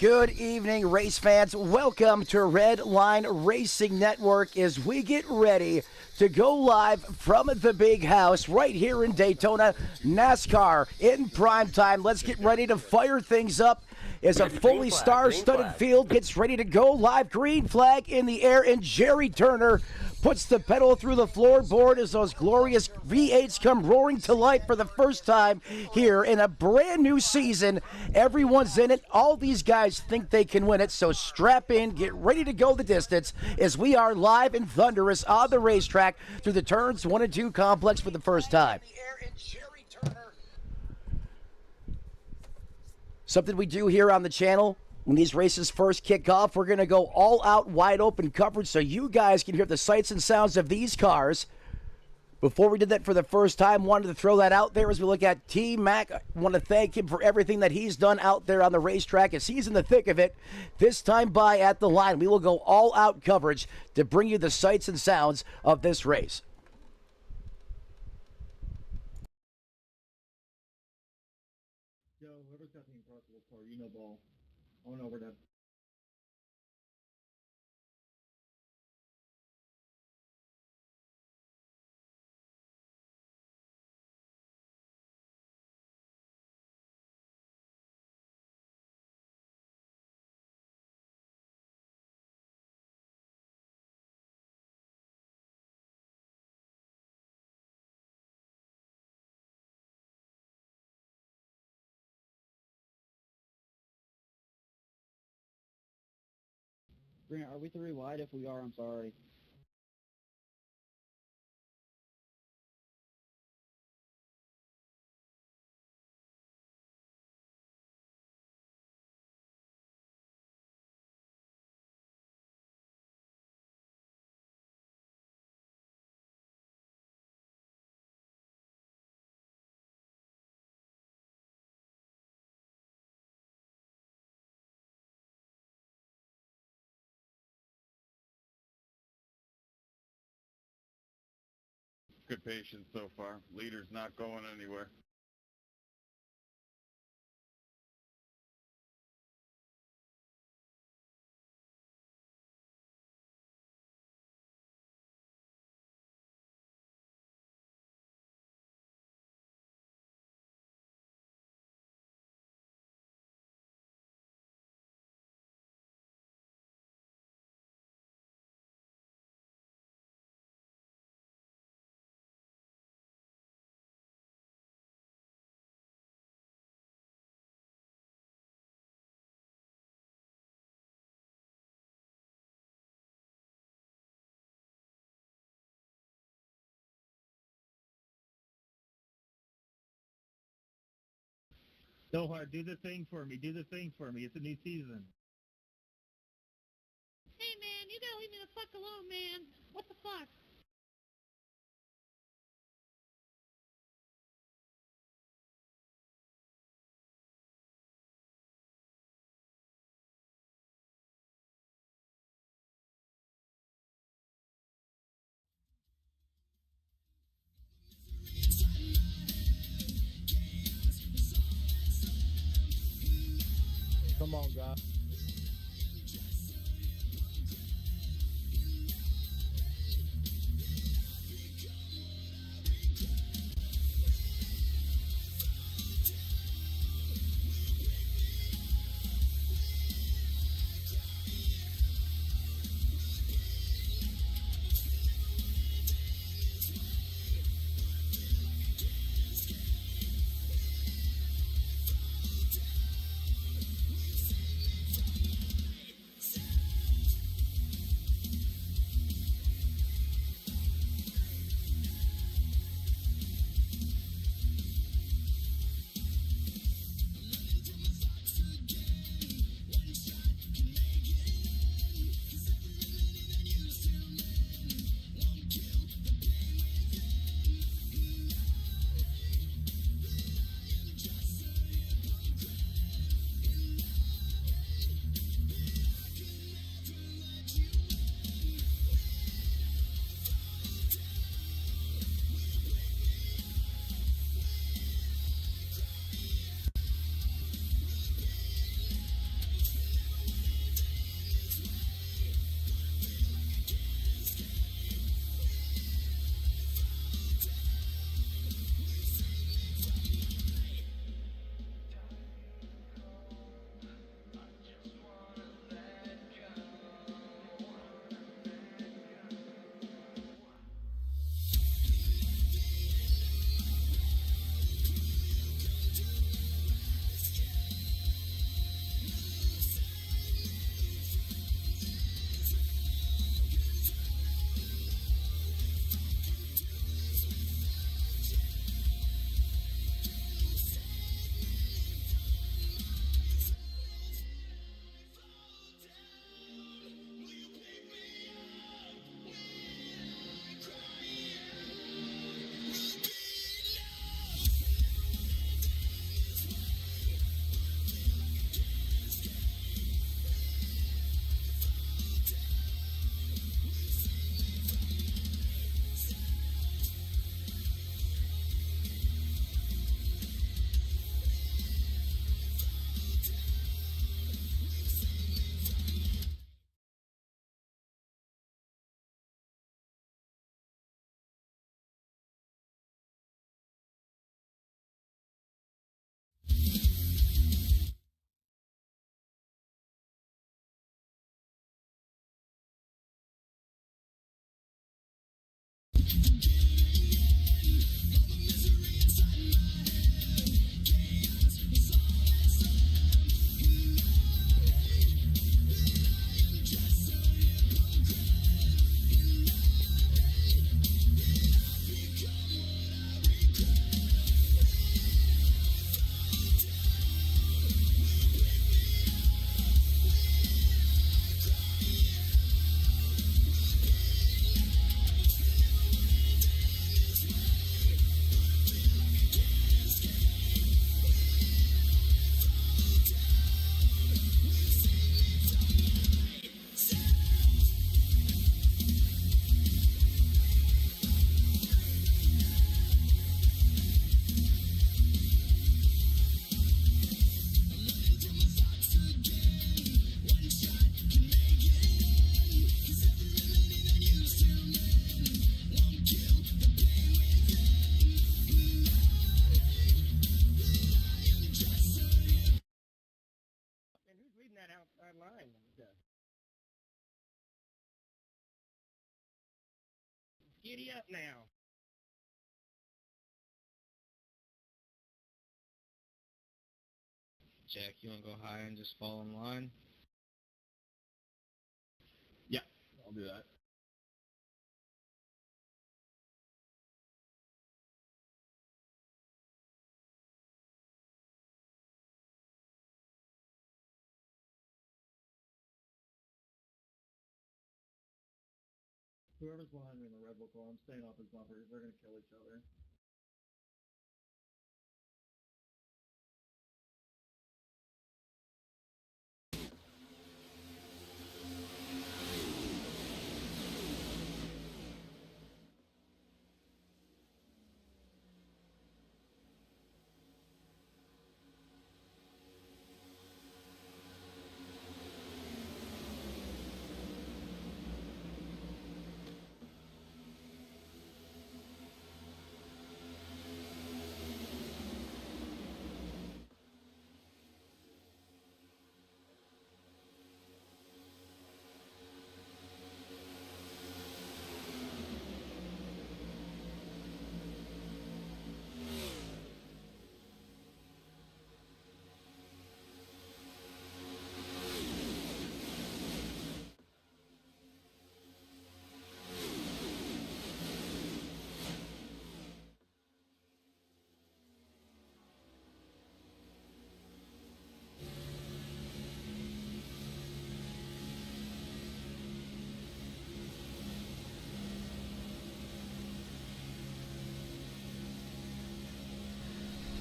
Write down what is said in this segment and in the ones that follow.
Good evening, race fans. Welcome to Redline Racing Network as we get ready to go live from the big house right here in Daytona. Nosscar in prime time. Let's get ready to fire things up as a fully star-studded field gets ready to go live. Green flag in the air, and Jerry Turner puts the pedal through the floorboard as those glorious V8s come roaring to life for the first time here in a brand new season. Everyone's in it. All these guys think they can win it, so strap in, get ready to go the distance as we are live and thunderous on the racetrack through the turns 1 and 2 complex for the first time. Something we do here on the channel, when these races first kick off, we're going to go all out wide open coverage so you guys can hear the sights and sounds of these cars. Before we did that for the first time, wanted to throw that out there as we look at T-Mac. I want to thank him for everything that he's done out there on the racetrack as he's in the thick of it. This time by at the line, we will go all out coverage to bring you the sights and sounds of this race. Yo, whoever's got the impossible car, you know ball. On over them. Grant, are we 3 wide? If we are, I'm sorry. Good patience so far. Leader's not going anywhere. So hard, do the thing for me, it's a new season. Hey man, you gotta leave me the fuck alone, man. What the fuck? Come on, guys. Giddy up now. Jack, you want to go high and just fall in line? Yeah, I'll do that. Whoever's behind me in the red will call. I'm staying off his bumpers. They're gonna kill each other.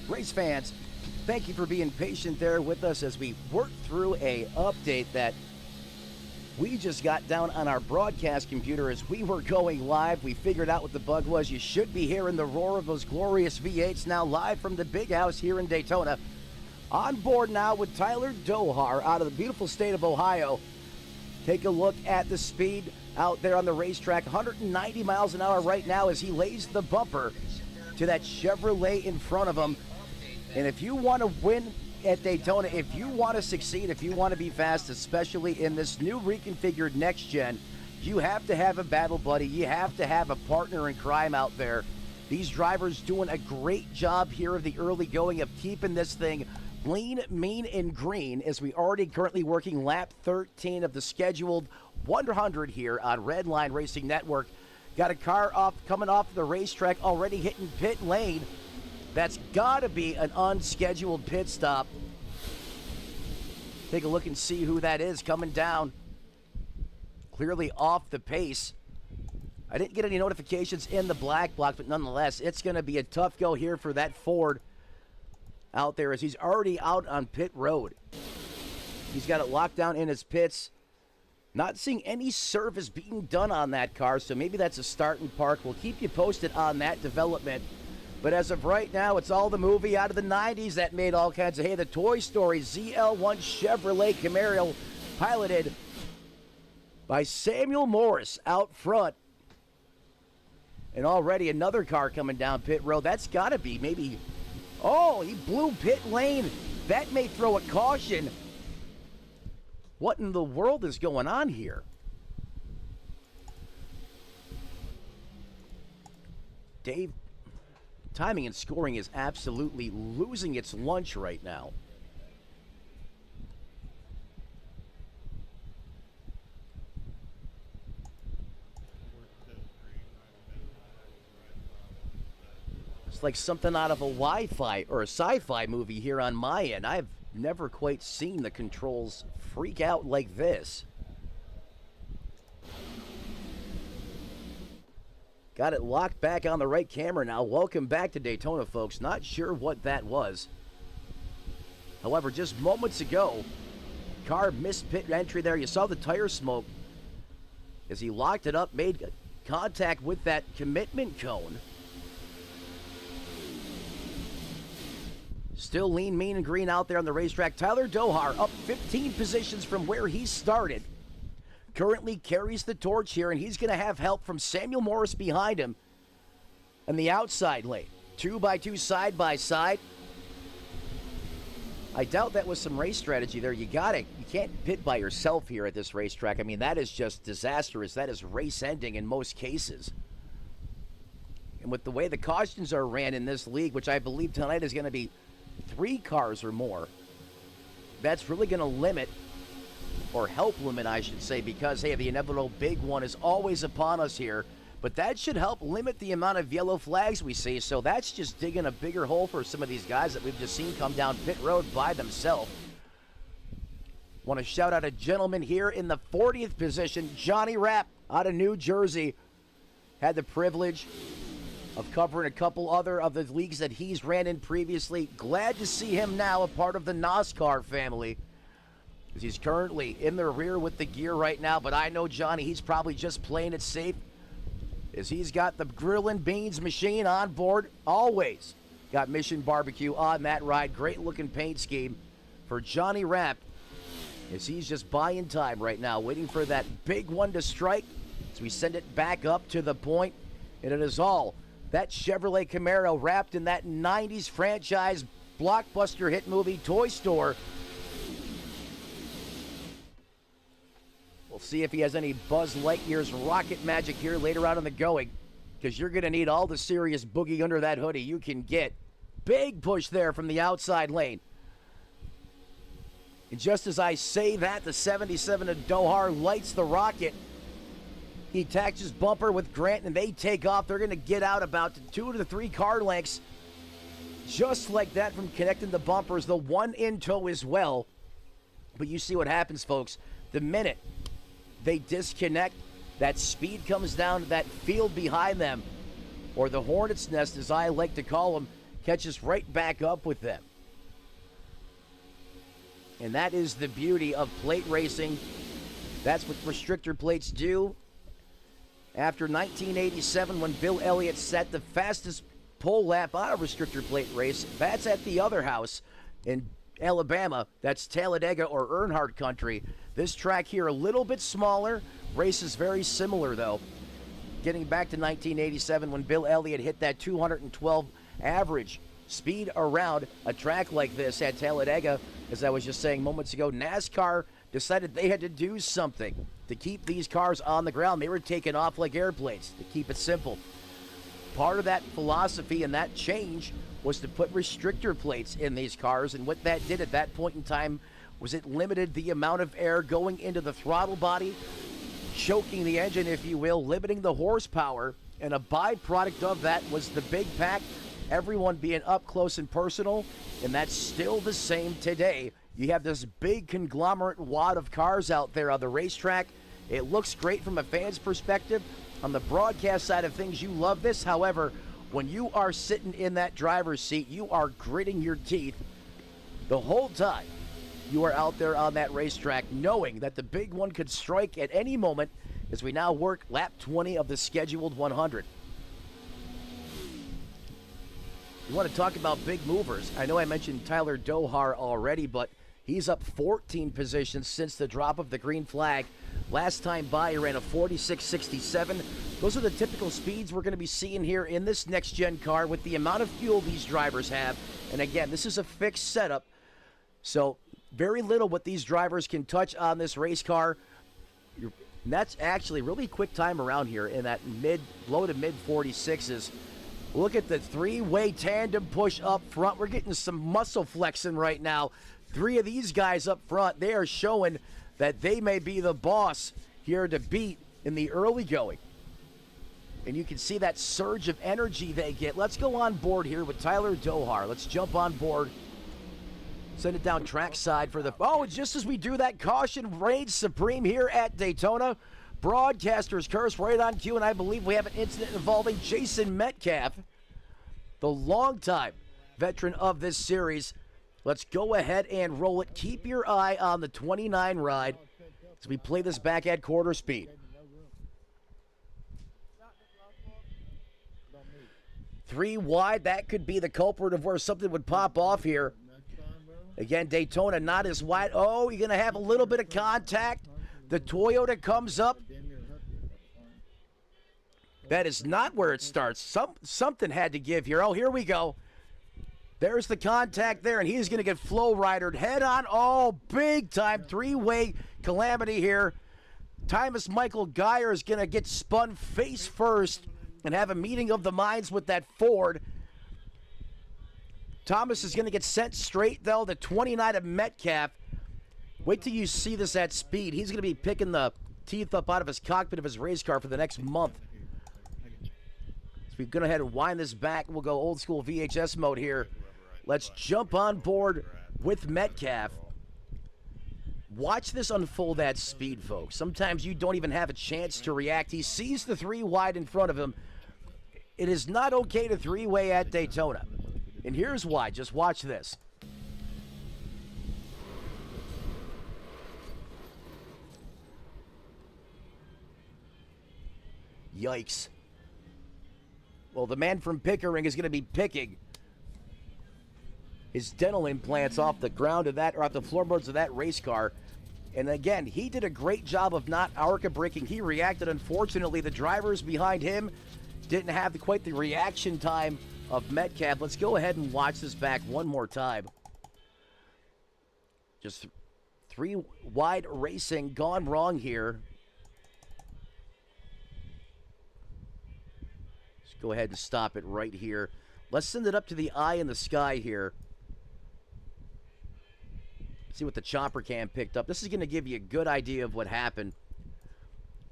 Race fans, thank you for being patient there with us as we work through a update that we just got down on our broadcast computer as we were going live. We figured out what the bug was. You should be hearing the roar of those glorious V8s now live from the big house here in Daytona. On board now with Tyler Dohar out of the beautiful state of Ohio. Take a look at the speed out there on the racetrack. 190 miles an hour right now as he lays the bumper to that Chevrolet in front of him. And if you want to win at Daytona, if you want to succeed, if you want to be fast, especially in this new reconfigured next gen, you have to have a battle buddy. You have to have a partner in crime out there. These drivers doing a great job here of the early going of keeping this thing lean, mean, and green as we already currently working lap 13 of the scheduled 100 here on Redline Racing Network. Got a car coming off the racetrack already hitting pit lane. That's got to be an unscheduled pit stop. Take a look and see who that is coming down. Clearly off the pace. I didn't get any notifications in the black box, but nonetheless, it's going to be a tough go here for that Ford out there as he's already out on pit road. He's got it locked down in his pits. Not seeing any service being done on that car, so maybe that's a start and park. We'll keep you posted on that development. But as of right now, it's all the movie out of the 90s that made all kinds of, hey, the Toy Story ZL1 Chevrolet Camaro piloted by Samuel Morris out front. And already another car coming down pit road. That's got to be maybe, oh, he blew pit lane. That may throw a caution. What in the world is going on here? Dave, timing and scoring is absolutely losing its lunch right now. It's like something out of a Wi-Fi or a sci-fi movie here on my end. I've never quite seen the controls freak out like this. Got it locked back on the right camera now. Welcome back to Daytona, folks. Not sure what that was. However, just moments ago, car missed pit entry there. You saw the tire smoke as he locked it up, made contact with that commitment cone. Still lean, mean, and green out there on the racetrack. Tyler Dohar up 15 positions from where he started. Currently carries the torch here, and he's going to have help from Samuel Morris behind him in the outside lane. 2x2 side by side. I doubt that was some race strategy there. You can't pit by yourself here at this racetrack. I mean, that is just disastrous. That is race ending in most cases. And with the way the cautions are ran in this league, which I believe tonight is going to be 3 cars or more, that's really going to limit, or help limit, I should say, because, hey, the inevitable big one is always upon us here. But that should help limit the amount of yellow flags we see. So that's just digging a bigger hole for some of these guys that we've just seen come down pit road by themselves. Want to shout out a gentleman here in the 40th position, Johnny Rapp out of New Jersey. Had the privilege of covering a couple other of the leagues that he's ran in previously. Glad to see him now a part of the Nosscar family. He's currently in the rear with the gear right now, but I know Johnny, he's probably just playing it safe, as he's got the grill and beans machine on board always. Got Mission Barbecue on that ride. Great looking paint scheme for Johnny Rapp, as he's just buying time right now, waiting for that big one to strike as we send it back up to the point. And it is all that Chevrolet Camaro wrapped in that 90s franchise blockbuster hit movie Toy Store. We'll see if he has any Buzz Lightyear's rocket magic here later on in the going, because you're going to need all the serious boogie under that hoodie you can get. Big push there from the outside lane. And just as I say that, the 77 of Dohar lights the rocket. He attaches bumper with Grant, and they take off. They're going to get out about 2 to 3 car lengths. Just like that from connecting the bumpers. The one in tow as well. But you see what happens, folks. The minute they disconnect, that speed comes down to that field behind them, or the hornet's nest, as I like to call them, catches right back up with them. And that is the beauty of plate racing. That's what restrictor plates do. After 1987, when Bill Elliott set the fastest pole lap on a restrictor plate race, that's at the other house in Alabama. That's Talladega or Earnhardt country. This track here a little bit smaller. Race is very similar, though. Getting back to 1987, when Bill Elliott hit that 212 average speed around a track like this at Talladega, as I was just saying moments ago, NASCAR decided they had to do something to keep these cars on the ground. They were taking off like airplanes, to keep it simple. Part of that philosophy and that change was to put restrictor plates in these cars, and what that did at that point in time was it limited the amount of air going into the throttle body, choking the engine, if you will, limiting the horsepower, and a byproduct of that was the big pack, everyone being up close and personal, and that's still the same today. You have this big conglomerate wad of cars out there on the racetrack. It looks great from a fan's perspective. On the broadcast side of things, you love this. However, when you are sitting in that driver's seat, you are gritting your teeth the whole time you are out there on that racetrack, knowing that the big one could strike at any moment, as we now work lap 20 of the scheduled 100. You want to talk about big movers. I know I mentioned Tyler Dohar already, but he's up 14 positions since the drop of the green flag. Last time by, he ran a 46.67. Those are the typical speeds we're going to be seeing here in this next-gen car with the amount of fuel these drivers have. And again, this is a fixed setup, so very little what these drivers can touch on this race car. And that's actually really quick time around here in that low to mid 46s. Look at the three-way tandem push up front. We're getting some muscle flexing right now. 3 of these guys up front, they are showing that they may be the boss here to beat in the early going. And you can see that surge of energy they get. Let's go on board here with Tyler Dohar. Let's jump on board. Send it down trackside for the... Oh, just as we do that, caution reigns supreme here at Daytona. Broadcaster's curse right on cue, and I believe we have an incident involving Jason Metcalf, the longtime veteran of this series. Let's go ahead and roll it. Keep your eye on the 29 ride as we play this back at quarter speed. 3 wide, that could be the culprit of where something would pop off here. Again, Daytona not as wide. Oh, you're going to have a little bit of contact. The Toyota comes up. That is not where it starts. Something had to give here. Oh, here we go. There's the contact there, and he's going to get flow ridered head on. Oh, big time 3-way calamity here. Thomas Michael Geyer is going to get spun face first and have a meeting of the minds with that Ford. Thomas is going to get sent straight, though, to 29 of Metcalf. Wait till you see this at speed. He's going to be picking the teeth up out of his cockpit of his race car for the next month. So we're going to go ahead and wind this back. We'll go old school VHS mode here. Let's jump on board with Metcalf. Watch this unfold at speed, folks. Sometimes you don't even have a chance to react. He sees the 3 wide in front of him. It is not okay to 3-way at Daytona. And here's why. Just watch this. Yikes. Well, the man from Pickering is going to be picking his dental implants off the ground of that, or off the floorboards of that race car. And again, he did a great job of not ARCA braking. He reacted. Unfortunately, the drivers behind him didn't have quite the reaction time of Metcalf. Let's go ahead and watch this back one more time. Just 3 wide racing gone wrong here. Let's go ahead and stop it right here. Let's send it up to the eye in the sky here. See what the chopper cam picked up. This is going to give you a good idea of what happened.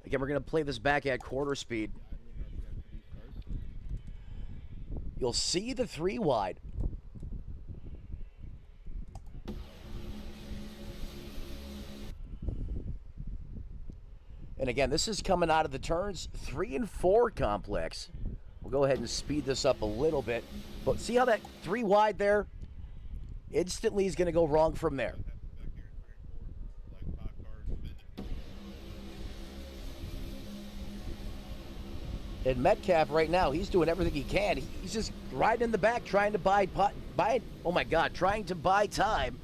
Again, we're going to play this back at quarter speed. You'll see the 3 wide. And again, this is coming out of the turns 3 and 4 complex. We'll go ahead and speed this up a little bit. But see how that 3 wide there instantly is going to go wrong from there. And Metcalf right now, he's doing everything he can. He's just riding in the back trying to buy time.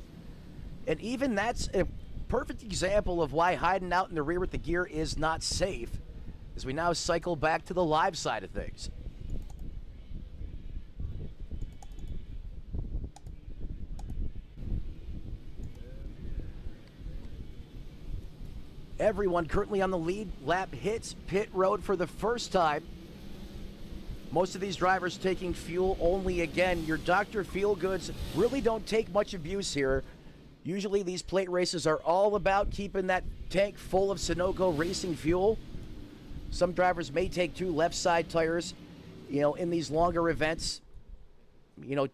And even that's a perfect example of why hiding out in the rear with the gear is not safe, as we now cycle back to the live side of things. Everyone currently on the lead lap hits pit road for the first time. Most of these drivers taking fuel only. Again, your Dr. Feelgoods really don't take much abuse here. Usually these plate races are all about keeping that tank full of Sunoco racing fuel. Some drivers may take 2 left side tires, in these longer events.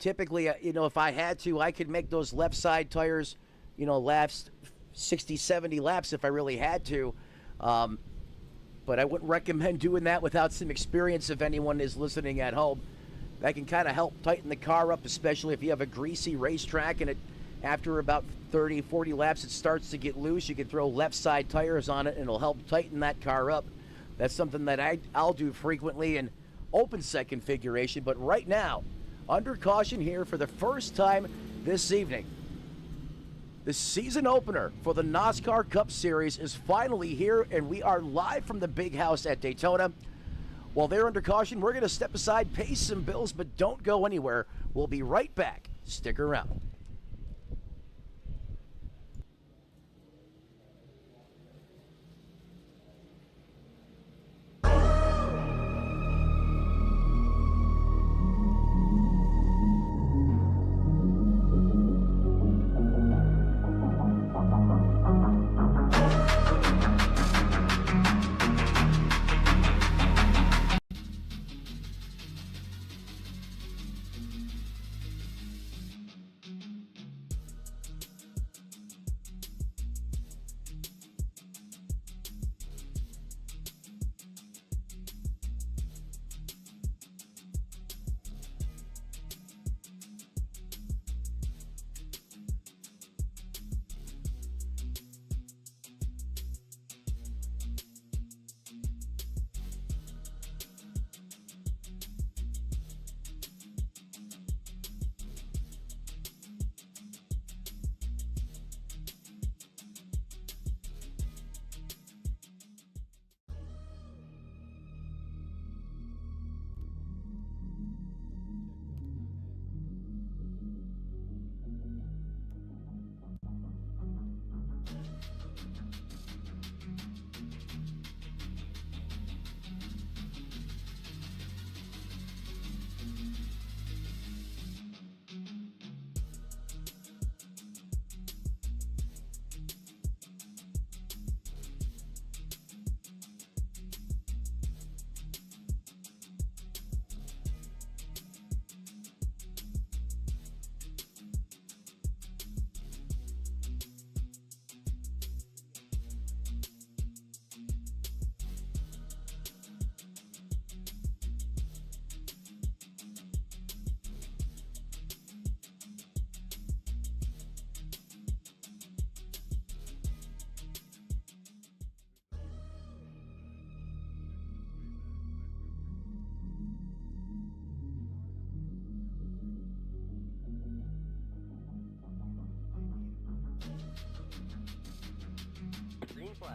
Typically, if I had to, I could make those left side tires, last 60, 70 laps if I really had to. But I wouldn't recommend doing that without some experience if anyone is listening at home. That can kind of help tighten the car up, especially if you have a greasy racetrack and after about 30, 40 laps, it starts to get loose. You can throw left side tires on it and it'll help tighten that car up. That's something that I'll do frequently in open set configuration. But right now, under caution here for the first time this evening, the season opener for the Nosscar Cup Series is finally here, and we are live from the big house at Daytona. While they're under caution, we're going to step aside, pay some bills, but don't go anywhere. We'll be right back. Stick around.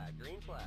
flag, green flag.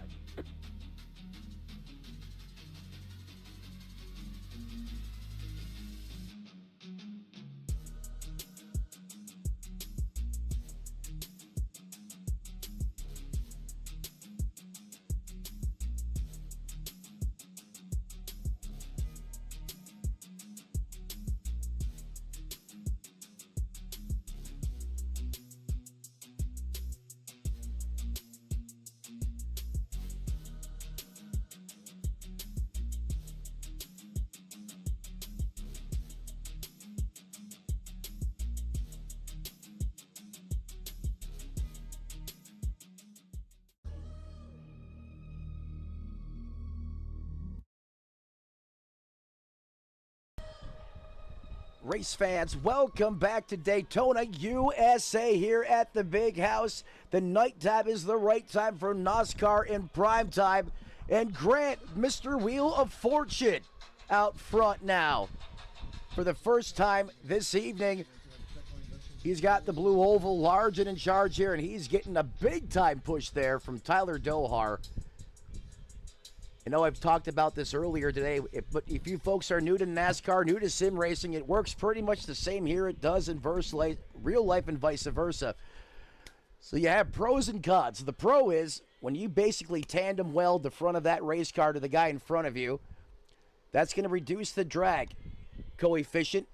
Race fans, welcome back to Daytona, USA here at the Big House. The nighttime is the right time for Nosscar in prime time. And Grant, Mr. Wheel of Fortune, out front now. For the first time this evening, he's got the blue oval large and in charge here, and he's getting a big-time push there from Tyler Dohar. I know I've talked about this earlier today, but if you folks are new to NASCAR, new to sim racing, it works pretty much the same here it does in real life and vice versa. So you have pros and cons. The pro is when you basically tandem weld the front of that race car to the guy in front of you, that's going to reduce the drag coefficient.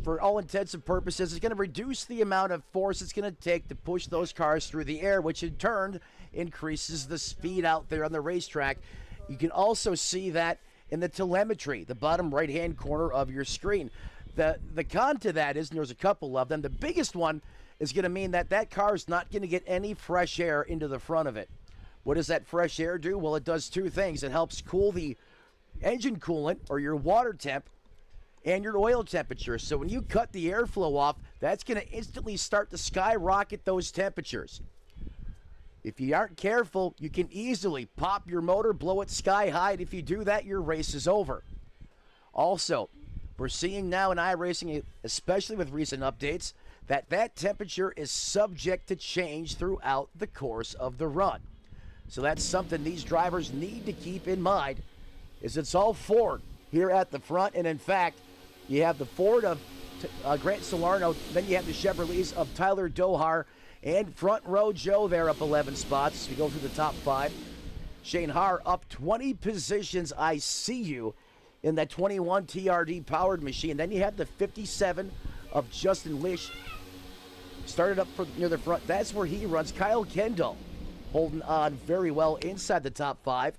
For all intents and purposes, it's going to reduce the amount of force it's going to take to push those cars through the air, which in turn increases the speed out there on the racetrack. You can also see that in the telemetry, the bottom right-hand corner of your screen. The con to that is, and there's a couple of them, the biggest one is going to mean that that car is not going to get any fresh air into the front of it. What does that fresh air do? Well, it does two things. It helps cool the engine coolant, or your water temp, and your oil temperature. So when you cut the airflow off, that's going to instantly start to skyrocket those temperatures. If you aren't careful, you can easily pop your motor, blow it sky high, and if you do that, your race is over. Also, we're seeing now in iRacing, especially with recent updates, that temperature is subject to change throughout the course of the run. So that's something these drivers need to keep in mind, is it's all Ford here at the front, and in fact, you have the Ford of Grant Salerno, then you have the Chevrolets of Tyler Dohar, and front row Joe there up 11 spots. We go through the top 5. Shane Haar up 20 positions. I see you in that 21 TRD powered machine. Then you have the 57 of Justin Lish. Started up near the front. That's where he runs. Kyle Kendall holding on very well inside the top 5.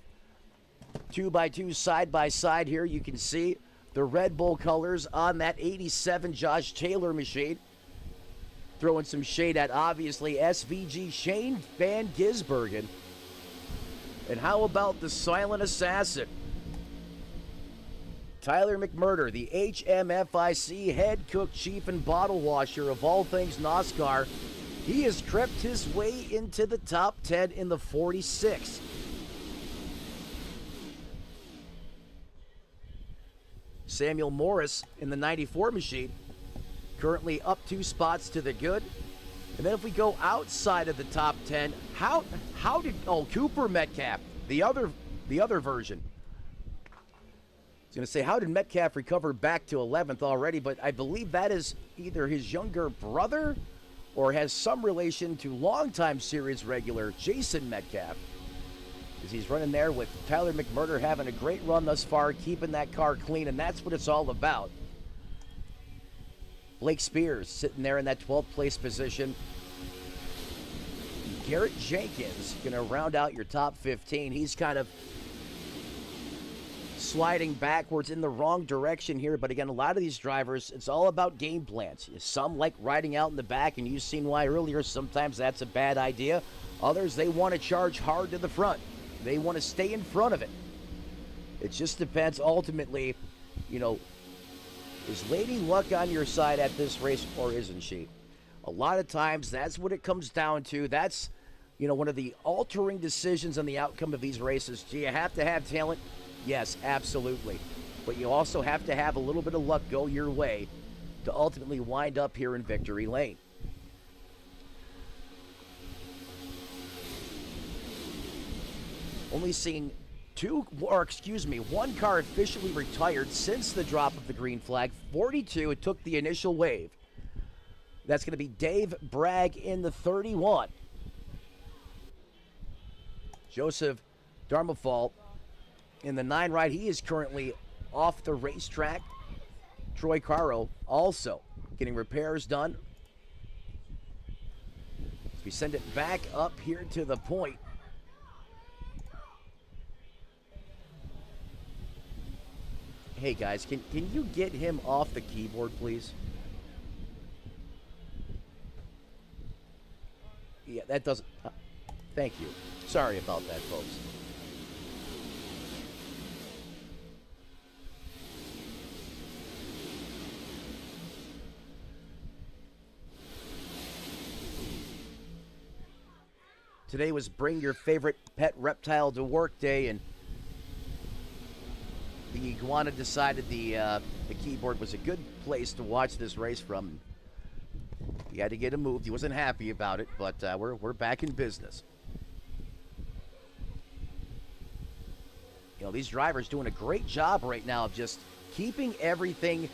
2x2 side by side here. You can see the Red Bull colors on that 87 Josh Taylor machine. Throwing some shade at, obviously, SVG Shane Van Gisbergen. And how about the silent assassin? Tyler McMurder, the HMFIC head cook, chief, and bottle washer of all things Nosscar. He has crept his way into the top 10 in the 46. Samuel Morris in the 94 machine. Currently up 2 spots to the good. And then if we go outside of the top 10, how did Cooper Metcalf, the other version. I was going to say, how did Metcalf recover back to 11th already? But I believe that is either his younger brother or has some relation to longtime series regular Jason Metcalf, because he's running there with Tyler McMurder having a great run thus far, keeping that car clean, and that's what it's all about. Blake Spears sitting there in that 12th place position. Garrett Jenkins going to round out your top 15. He's kind of sliding backwards in the wrong direction here. But again, a lot of these drivers, it's all about game plans. Some like riding out in the back, and you've seen why earlier. Sometimes that's a bad idea. Others, they want to charge hard to the front. They want to stay in front of it. It just depends ultimately, is Lady Luck on your side at this race or isn't she? A lot of times that's what it comes down to. That's, one of the altering decisions on the outcome of these races. Do you have to have talent? Yes, absolutely. But you also have to have a little bit of luck go your way to ultimately wind up here in victory lane. Only seeing one car officially retired since the drop of the green flag. 42, it took the initial wave. That's going to be Dave Bragg in the 31. Joseph Darmafal in the 9 ride. He is currently off the racetrack. Troy Caro also getting repairs done. As we send it back up here to the point. Hey guys, can you get him off the keyboard, please? Yeah, that doesn't... thank you. Sorry about that, folks. Today was Bring Your Favorite Pet Reptile to Work Day, and the iguana decided the keyboard was a good place to watch this race from. He had to get him moved. He wasn't happy about it, but we're back in business. You know, these drivers doing a great job right now of just keeping everything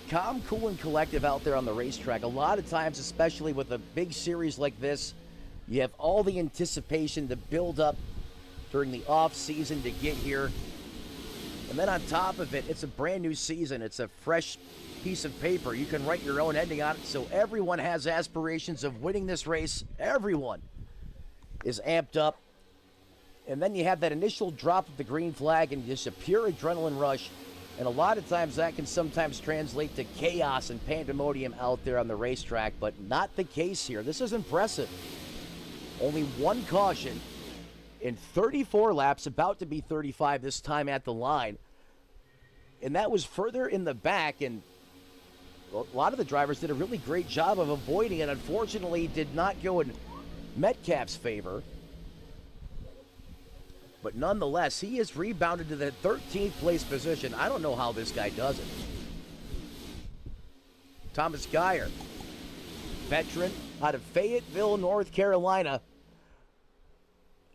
calm, cool, and collective out there on the racetrack. A lot of times, especially with a big series like this, you have all the anticipation to build up during the off season to get here. And then on top of it, it's a brand new season. It's a fresh piece of paper. You can write your own ending on it. So everyone has aspirations of winning this race. Everyone is amped up. And then you have that initial drop of the green flag and just a pure adrenaline rush. And a lot of times that can sometimes translate to chaos and pandemonium out there on the racetrack, but not the case here. This is impressive. Only one caution in 34 laps, about to be 35 this time at the line. And that was further in the back, and a lot of the drivers did a really great job of avoiding it. Unfortunately, did not go in Metcalf's favor. But nonetheless, he has rebounded to the 13th place position. I don't know how this guy does it. Thomas Geyer, veteran out of Fayetteville, North Carolina.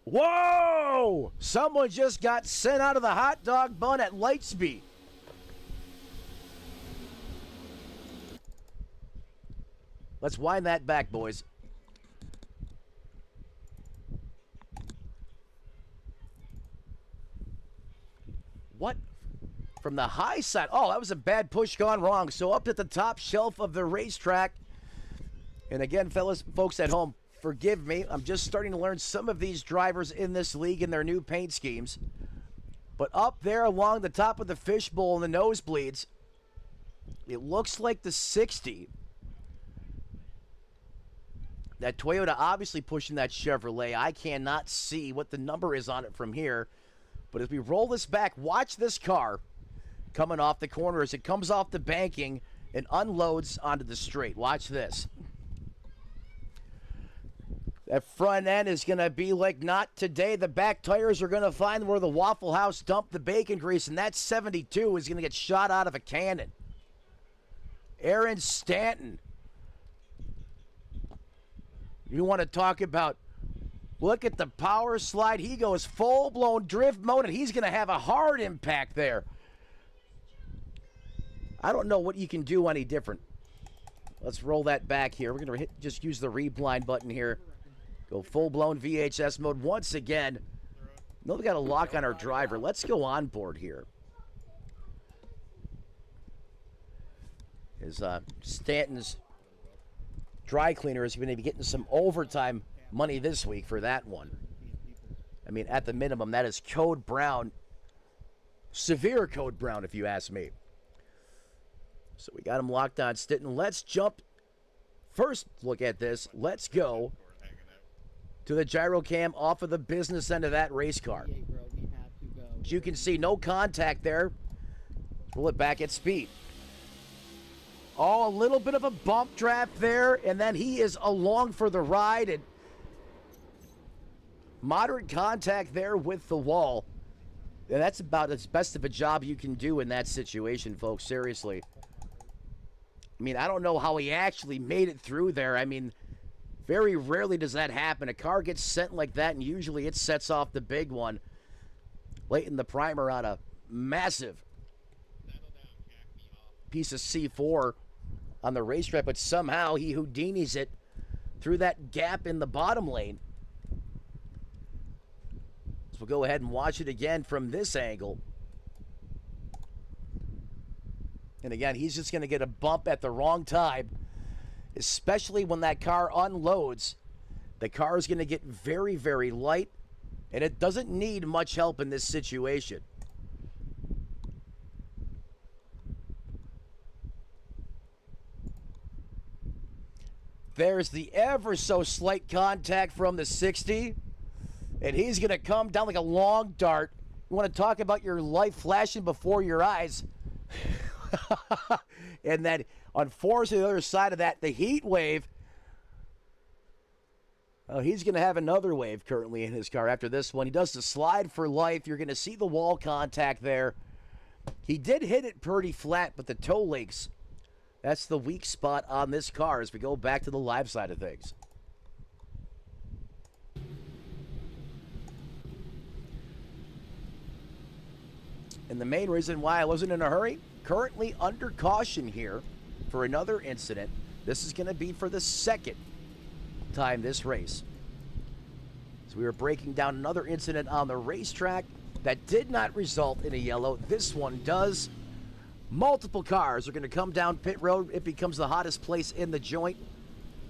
Whoa! Someone just got sent out of the hot dog bun at light speed. Let's wind that back, boys. What? From the high side. Oh, that was a bad push gone wrong. So up at the top shelf of the racetrack. And again, folks at home, forgive me. I'm just starting to learn some of these drivers in this league and their new paint schemes. But up there along the top of the fishbowl and the nosebleeds, it looks like the 60. That Toyota obviously pushing that Chevrolet. I cannot see what the number is on it from here. But as we roll this back, watch this car coming off the corner as it comes off the banking and unloads onto the straight. Watch this. That front end is going to be like not today. The back tires are going to find where the Waffle House dumped the bacon grease, and that 72 is going to get shot out of a cannon. Aaron Stanton. You want to talk about, look at the power slide. He goes full-blown drift mode, and he's going to have a hard impact there. I don't know what you can do any different. Let's roll that back here. We're going to just use the reblind button here. Go full-blown VHS mode once again. No, we got a lock on our driver. Let's go on board here. As Stanton's dry cleaner is going to be getting some overtime money this week for that one. I mean, at the minimum, that is code brown. Severe code brown, if you ask me. So we got him locked on Stanton. Let's jump. First look at this. Let's go to the gyro cam off of the business end of that race car. As you can see, no contact there. Roll it back at speed. Oh, a little bit of a bump draft there, and then he is along for the ride, and moderate contact there with the wall. And that's about as best of a job you can do in that situation, folks, seriously. I mean, I don't know how he actually made it through there. I mean, very rarely does that happen. A car gets sent like that, and usually it sets off the big one. lighting the primer on a massive piece of C4 on the racetrack, but somehow he Houdinis it through that gap in the bottom lane. So we'll go ahead and watch it again from this angle. And again, he's just going to get a bump at the wrong time, especially when that car unloads. The car is going to get very, very light, and it doesn't need much help in this situation. There's the ever so slight contact from the 60, and he's going to come down like a long dart. You want to talk about your life flashing before your eyes? And then, unfortunately, the other side of that, the heat wave. Oh, he's going to have another wave currently in his car after this one. He does the slide for life. You're going to see the wall contact there. He did hit it pretty flat, but the toe links, that's the weak spot on this car as we go back to the live side of things. And the main reason why I wasn't in a hurry, currently under caution here for another incident. This is going to be for the second time this race. So we were breaking down another incident on the racetrack that did not result in a yellow. This one does. Multiple cars are going to come down pit road. It becomes the hottest place in the joint.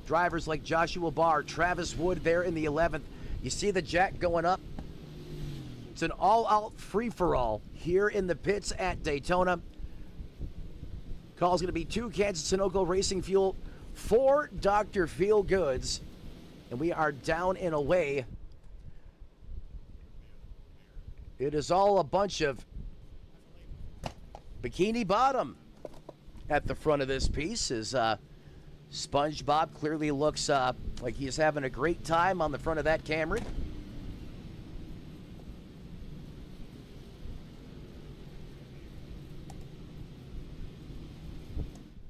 Drivers like Joshua Barr, Travis Wood there in the 11th. You see the jack going up. It's an all-out free-for-all here in the pits at Daytona. Call's going to be 2 Kansas Sunoco Racing Fuel, 4 Dr. Feelgoods, and we are down and away. It is all a bunch of Bikini Bottom at the front of this piece. As SpongeBob clearly looks like he's having a great time on the front of that Camry.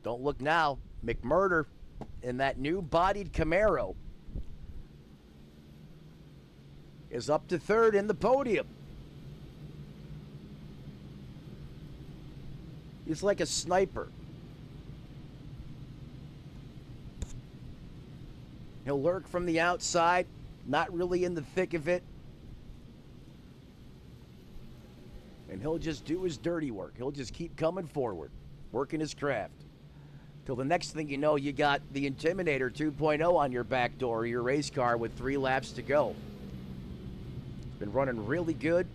Don't look now. McMurder in that new bodied Camaro is up to 3rd in the podium. He's like a sniper. He'll lurk from the outside, not really in the thick of it. And he'll just do his dirty work. He'll just keep coming forward, working his craft. Till the next thing you know, you got the Intimidator 2.0 on your back door, your race car with 3 laps to go. It's been running really good.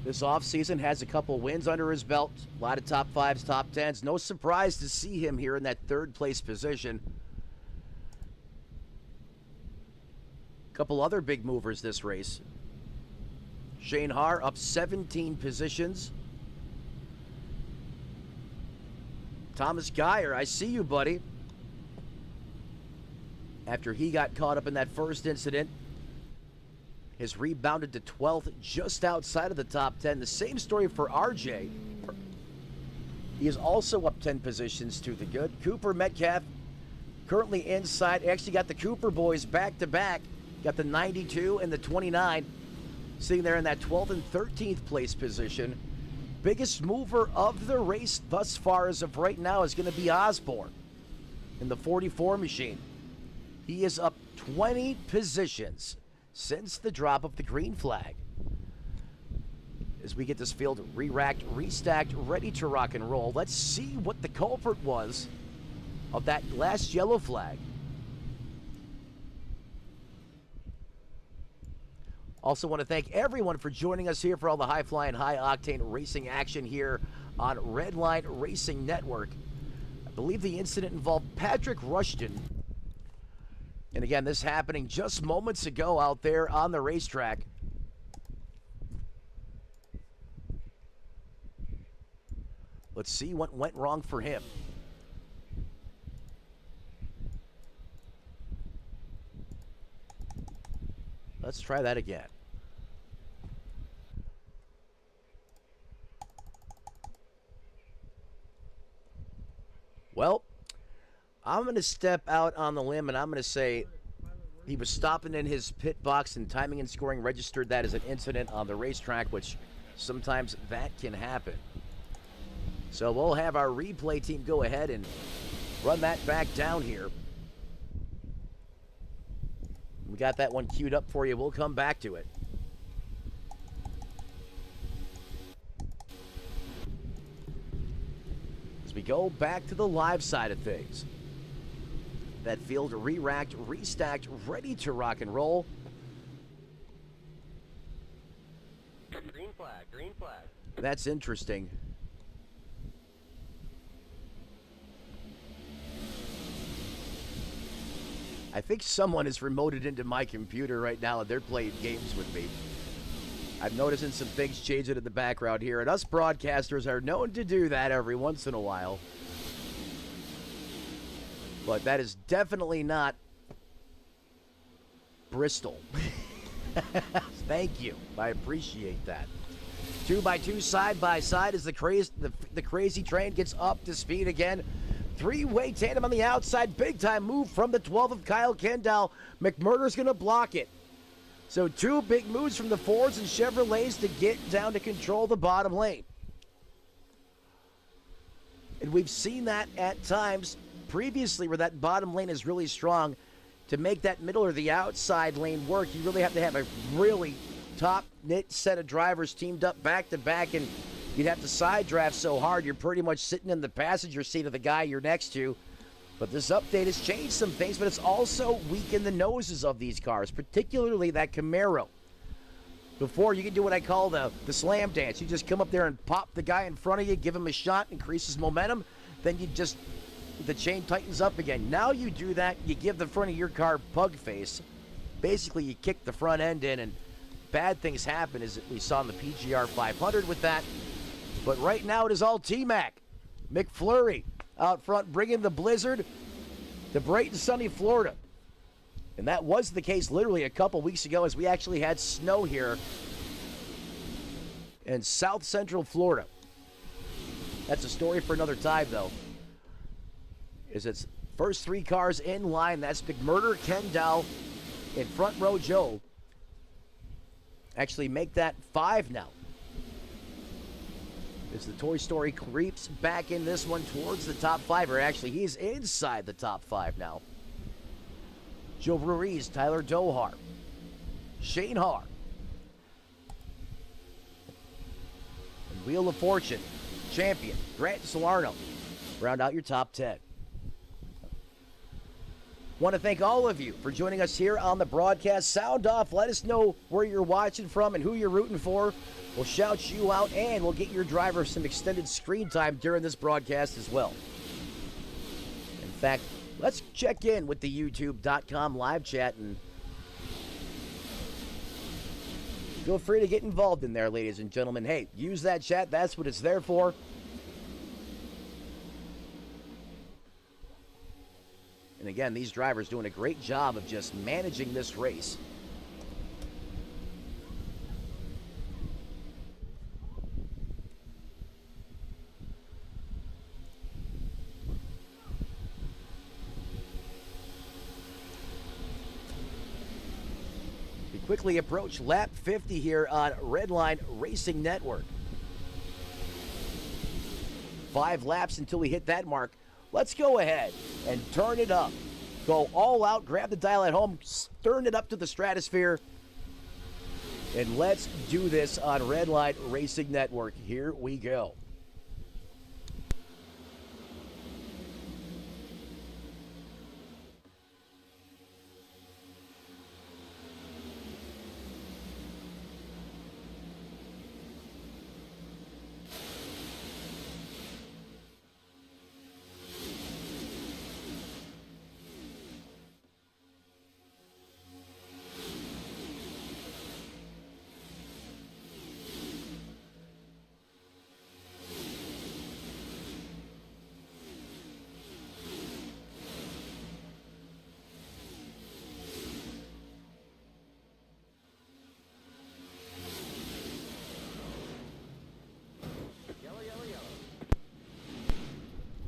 This offseason has a couple wins under his belt. A lot of top 5s, top 10s. No surprise to see him here in that 3rd place position. A couple other big movers this race. Shane Haar up 17 positions. Thomas Geyer, I see you, buddy. After he got caught up in that first incident, has rebounded to 12th, just outside of the top 10. The same story for RJ. He is also up 10 positions to the good. Cooper Metcalf currently inside. Actually got the Cooper boys back to back. Got the 92 and the 29 sitting there in that 12th and 13th place position. Biggest mover of the race thus far as of right now is going to be Osborne in the 44 machine. He is up 20 positions since the drop of the green flag. As we get this field re-racked, restacked, ready to rock and roll, let's see what the culprit was of that last yellow flag. Also want to thank everyone for joining us here for all the high-flying, high-octane racing action here on Redline Racing Network. I believe the incident involved Patrick Rushton. And again, this happening just moments ago out there on the racetrack. Let's see what went wrong for him. Let's try that again. Well, I'm going to step out on the limb and I'm going to say He was stopping in his pit box, and timing and scoring registered that as an incident on the racetrack, which sometimes that can happen. So we'll have our replay team go ahead and run that back down here. We got that one queued up for you. We'll come back to it. As we go back to the live side of things. That field re-racked, restacked, ready to rock and roll. Green flag, green flag. That's interesting. I think someone is remoted into my computer right now and they're playing games with me. I'm noticing some things changing in the background here, and us broadcasters are known to do that every once in a while. But that is definitely not Bristol. Thank you. I appreciate that. 2x2 side by side as the crazy train gets up to speed again. Three-way tandem on the outside. Big time move from the 12 of Kyle Kendall. McMurder's going to block it. So two big moves from the Fords and Chevrolets to get down to control the bottom lane. And we've seen that at times previously where that bottom lane is really strong. To make that middle or the outside lane work, you really have to have a really top-knit set of drivers teamed up back-to-back, and you'd have to side draft so hard you're pretty much sitting in the passenger seat of the guy you're next to. But this update has changed some things, but it's also weakened the noses of these cars, particularly that Camaro. Before, you could do what I call the slam dance. You just come up there and pop the guy in front of you, give him a shot, increase his momentum, then you just, the chain tightens up again. Now you do that, you give the front of your car pug face. Basically, you kick the front end in, and bad things happen, as we saw in the PGR 500 with that. But right now, it is all T-Mac. McFlurry out front, bringing the blizzard to bright and sunny Florida. And that was the case literally a couple weeks ago, as we actually had snow here in south central Florida. That's a story for another time, though. Is its first three cars in line. That's McMurder, Kendall, and Front Row Joe. Actually make that 5 now. As the Toy Story creeps back in this one towards the top 5, or actually he's inside the top 5 now. Joe Ruiz, Tyler Dohar, Shane Haar, and Wheel of Fortune champion Grant Salerno round out your top 10. Want to thank all of you for joining us here on the broadcast. Sound off. Let us know where you're watching from and who you're rooting for. We'll shout you out, and we'll get your driver some extended screen time during this broadcast as well. In fact, let's check in with the YouTube.com live chat, and feel free to get involved in there, ladies and gentlemen. Hey, use that chat. That's what it's there for. And again, these drivers doing a great job of just managing this race. We quickly approach lap 50 here on Redline Racing Network. 5 laps until we hit that mark. Let's go ahead and turn it up. Go all out, grab the dial at home, turn it up to the stratosphere, and let's do this on Redline Racing Network. Here we go.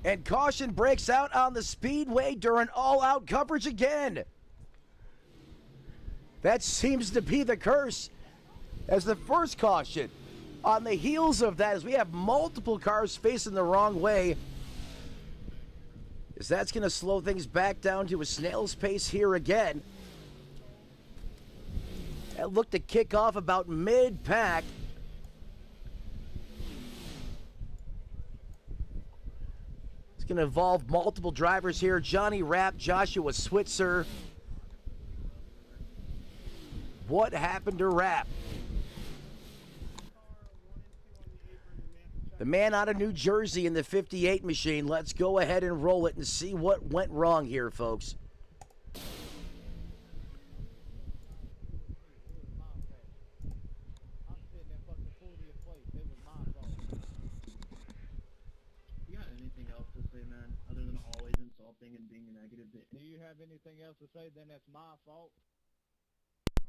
And caution breaks out on the speedway during all-out coverage again. That seems to be the curse as the first caution. On the heels of that, as we have multiple cars facing the wrong way, is that's going to slow things back down to a snail's pace here again. That looked to kick off about mid-pack. It's going to involve multiple drivers here. Johnny Rapp, Joshua Switzer. What happened to Rapp? The man out of New Jersey in the 58 machine. Let's go ahead and roll it and see what went wrong here, folks. You got anything else to say, man, other than always insulting and being negative? Do you have anything else to say? Then that's my fault.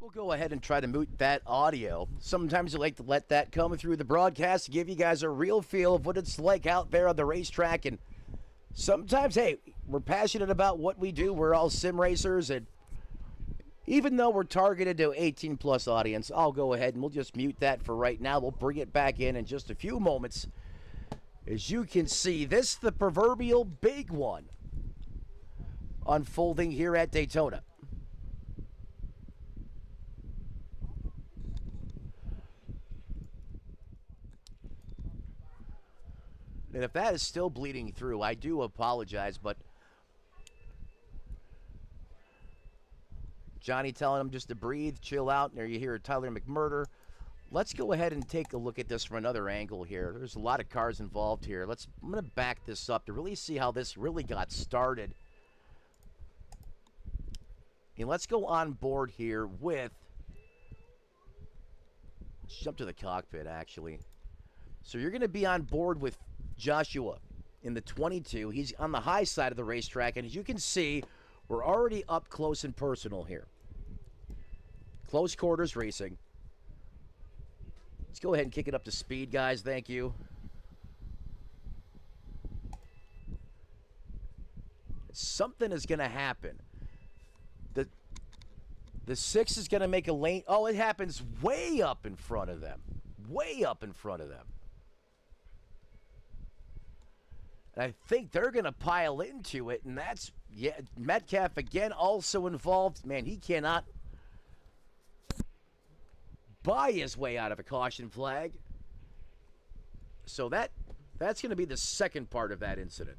We'll go ahead and try to mute that audio. Sometimes you like to let that come through the broadcast to give you guys a real feel of what it's like out there on the racetrack. And sometimes, hey, we're passionate about what we do. We're all sim racers. And even though we're targeted to 18-plus audience, I'll go ahead and we'll just mute that for right now. We'll bring it back in just a few moments. As you can see, this is the proverbial big one unfolding here at Daytona. And if that is still bleeding through, I do apologize, but Johnny telling him just to breathe, chill out. And there you hear Tyler McMurder. Let's go ahead and take a look at this from another angle here. There's a lot of cars involved here. I'm going to back this up to really see how this really got started. And let's go on board here with, let's jump to the cockpit, actually. So you're going to be on board with Joshua in the 22. He's on the high side of the racetrack, and as you can see, we're already up close and personal here. Close quarters racing. Let's go ahead and kick it up to speed, guys. Thank you. Something is going to happen. The 6 is going to make a lane. Oh, it happens way up in front of them. Way up in front of them. And I think they're going to pile into it, and that's, yeah, Metcalf again also involved. Man, he cannot buy his way out of a caution flag. So that's going to be the second part of that incident.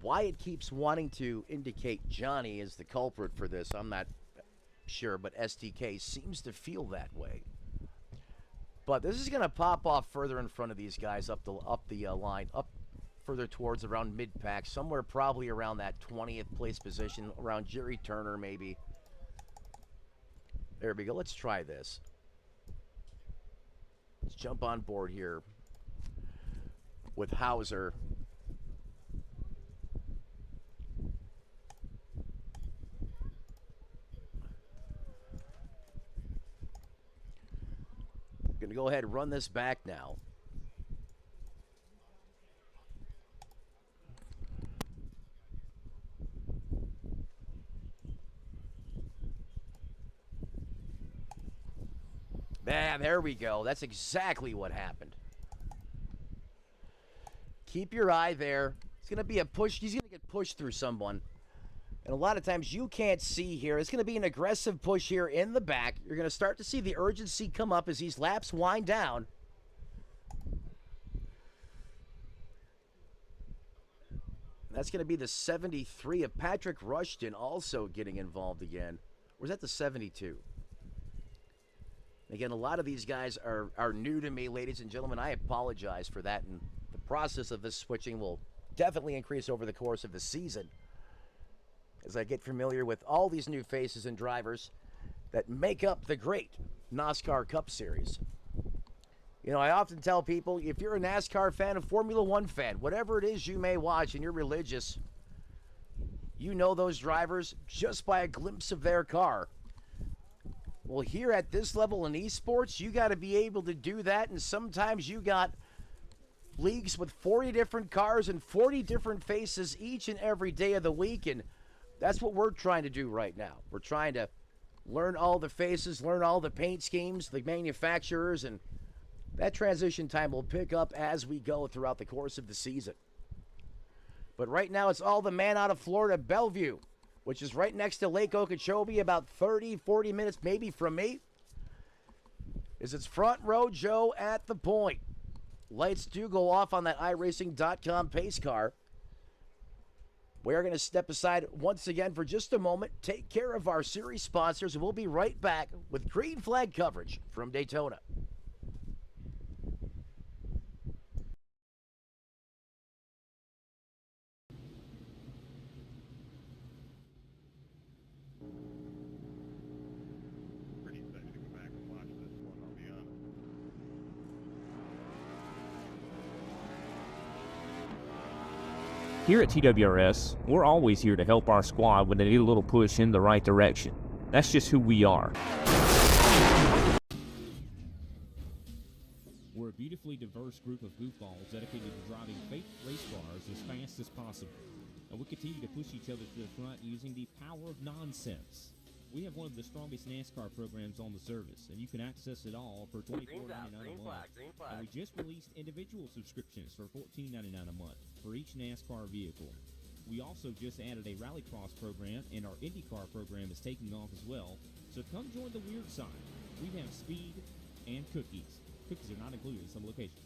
Why it keeps wanting to indicate Johnny is the culprit for this, I'm not sure, but STK seems to feel that way. But this is going to pop off further in front of these guys up the line, up further towards around mid-pack, somewhere probably around that 20th place position, around Jerry Turner maybe. There we go. Let's try this. Let's jump on board here with Hauser. Going to go ahead and run this back now. There we go. That's exactly what happened. Keep your eye there. It's going to be a push. He's going to get pushed through someone. And a lot of times you can't see here. It's going to be an aggressive push here in the back. You're going to start to see the urgency come up as these laps wind down. That's going to be the 73 of Patrick Rushton also getting involved again. Or is that the 72? Again, a lot of these guys are new to me, ladies and gentlemen. I apologize for that. And the process of this switching will definitely increase over the course of the season as I get familiar with all these new faces and drivers that make up the great Nosscar Cup Series. You know, I often tell people, if you're a NASCAR fan, a Formula One fan, whatever it is you may watch and you're religious, you know those drivers just by a glimpse of their car. Well, here at this level in esports, you got to be able to do that, and sometimes you got leagues with 40 different cars and 40 different faces each and every day of the week, and that's what we're trying to do right now. We're trying to learn all the faces, learn all the paint schemes, the manufacturers, and that transition time will pick up as we go throughout the course of the season. But right now, it's all the man out of Florida, Bellevue, which is right next to Lake Okeechobee, about 30, 40 minutes maybe from me. It's Front Row Joe at the point. Lights do go off on that iRacing.com pace car. We're going to step aside once again for just a moment, take care of our series sponsors, and we'll be right back with green flag coverage from Daytona. Pretty excited to go back and watch this one, I'll be honest. Here at TWRS, we're always here to help our squad when they need a little push in the right direction. That's just who we are. We're a beautifully diverse group of goofballs dedicated to driving fake race cars as fast as possible. And we continue to push each other to the front using the power of nonsense. We have one of the strongest NASCAR programs on the service, and you can access it all for $24.99 a month. And we just released individual subscriptions for $14.99 a month for each NASCAR vehicle. We also just added a Rallycross program, and our IndyCar program is taking off as well. So come join the weird side. We have speed and cookies. Cookies are not included in some locations.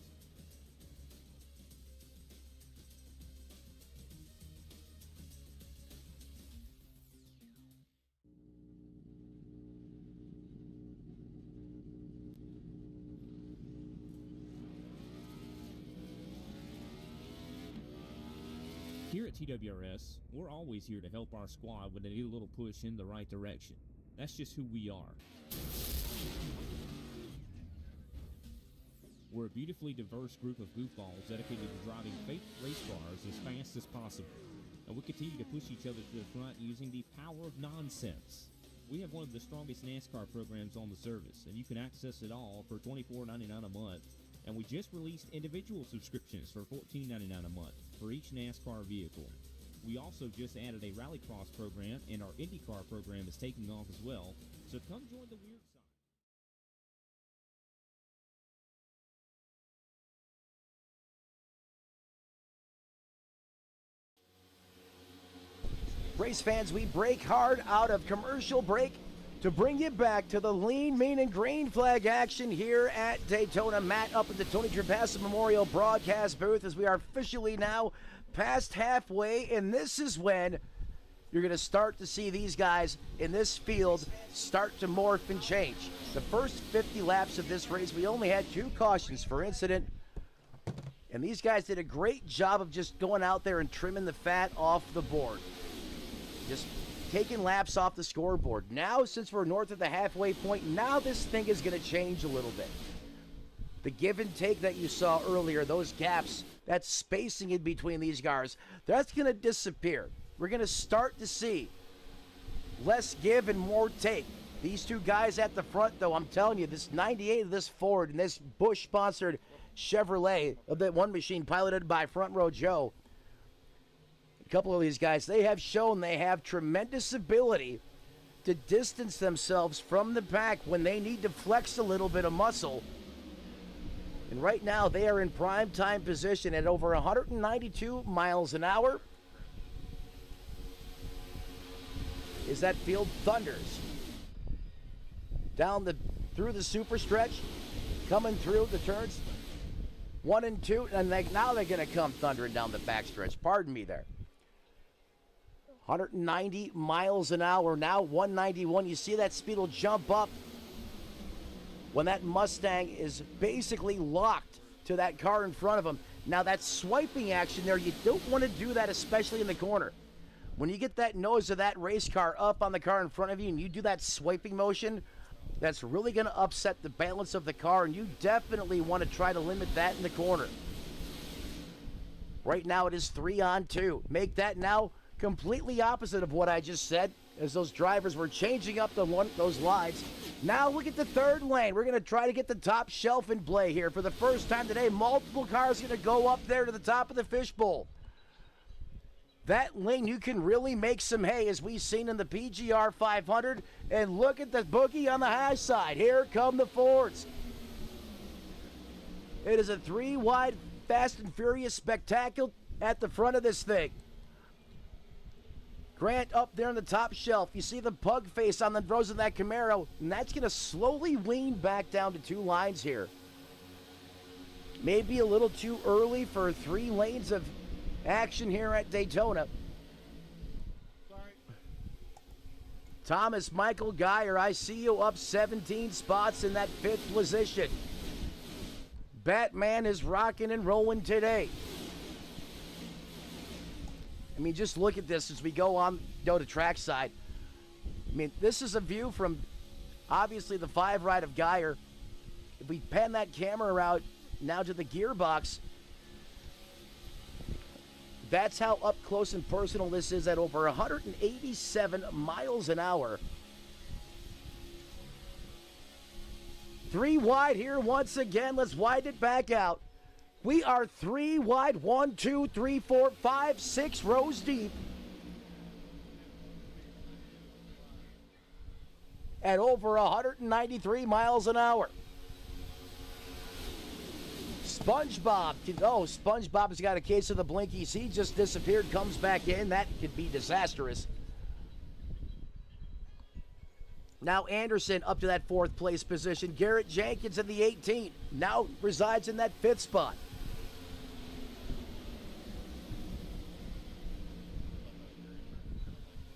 Here at TWRS, we're always here to help our squad when they need a little push in the right direction. That's just who we are. We're a beautifully diverse group of goofballs dedicated to driving fake race cars as fast as possible. And we continue to push each other to the front using the power of nonsense. We have one of the strongest NASCAR programs on the service, and you can access it all for $24.99 a month. And we just released individual subscriptions for $14.99 a month for each NASCAR vehicle. We also just added a Rallycross program, and our IndyCar program is taking off as well. So come join the weird side. Race fans, we break hard out of commercial break to bring you back to the lean, mean, and green flag action here at Daytona. Matt up at the Tony Trapassa Memorial broadcast booth as we are officially now past halfway, and this is when you're going to start to see these guys in this field start to morph and change. The first 50 laps of this race, we only had 2 cautions for incident, and these guys did a great job of just going out there and trimming the fat off the board. Just taking laps off the scoreboard. Now, since we're north of the halfway point, now this thing is going to change a little bit. The give and take that you saw earlier, those gaps, that spacing in between these cars, that's going to disappear. We're going to start to see less give and more take. These 2 guys at the front, though, I'm telling you, this 98 of this Ford and this Busch-sponsored Chevrolet of that one machine piloted by Front Row Joe, a couple of these guys, they have shown they have tremendous ability to distance themselves from the pack when they need to flex a little bit of muscle. And right now, they are in prime time position at over 192 miles an hour. Is that field thunders down through the super stretch, coming through the turns 1 and 2, and now they're going to come thundering down the backstretch. Pardon me there. 190 miles an hour, now 191. You see that speed will jump up when that Mustang is basically locked to that car in front of him. Now that swiping action there, you don't want to do that, especially in the corner. When you get that nose of that race car up on the car in front of you and you do that swiping motion, that's really going to upset the balance of the car, and you definitely want to try to limit that in the corner. Right now it is 3 on 2. Make that now completely opposite of what I just said, as those drivers were changing up those lines. Now look at the third lane. We're going to try to get the top shelf in play here. For the first time today, multiple cars going to go up there to the top of the fishbowl. That lane, you can really make some hay, as we've seen in the PGR 500. And look at the boogie on the high side. Here come the Fords. It is a 3-wide Fast and Furious spectacle at the front of this thing. Grant up there on the top shelf. You see the pug face on the nose of that Camaro, and that's going to slowly wean back down to 2 lines here. Maybe a little too early for 3 lanes of action here at Daytona. Sorry. Thomas Michael Geyer, I see you up 17 spots in that 5th position. Batman is rocking and rolling today. I mean, just look at this as we go to trackside. I mean, this is a view from, obviously, the 5 right of Geyer. If we pan that camera out now to the gearbox, that's how up close and personal this is at over 187 miles an hour. 3 wide here once again. Let's widen it back out. We are 3 wide, 1, 2, 3, 4, 5, 6 rows deep. At over 193 miles an hour. SpongeBob. Oh, SpongeBob's got a case of the blinkies. He just disappeared, comes back in. That could be disastrous. Now Anderson up to that 4th place position. Garrett Jenkins in the 18th. Now resides in that 5th spot.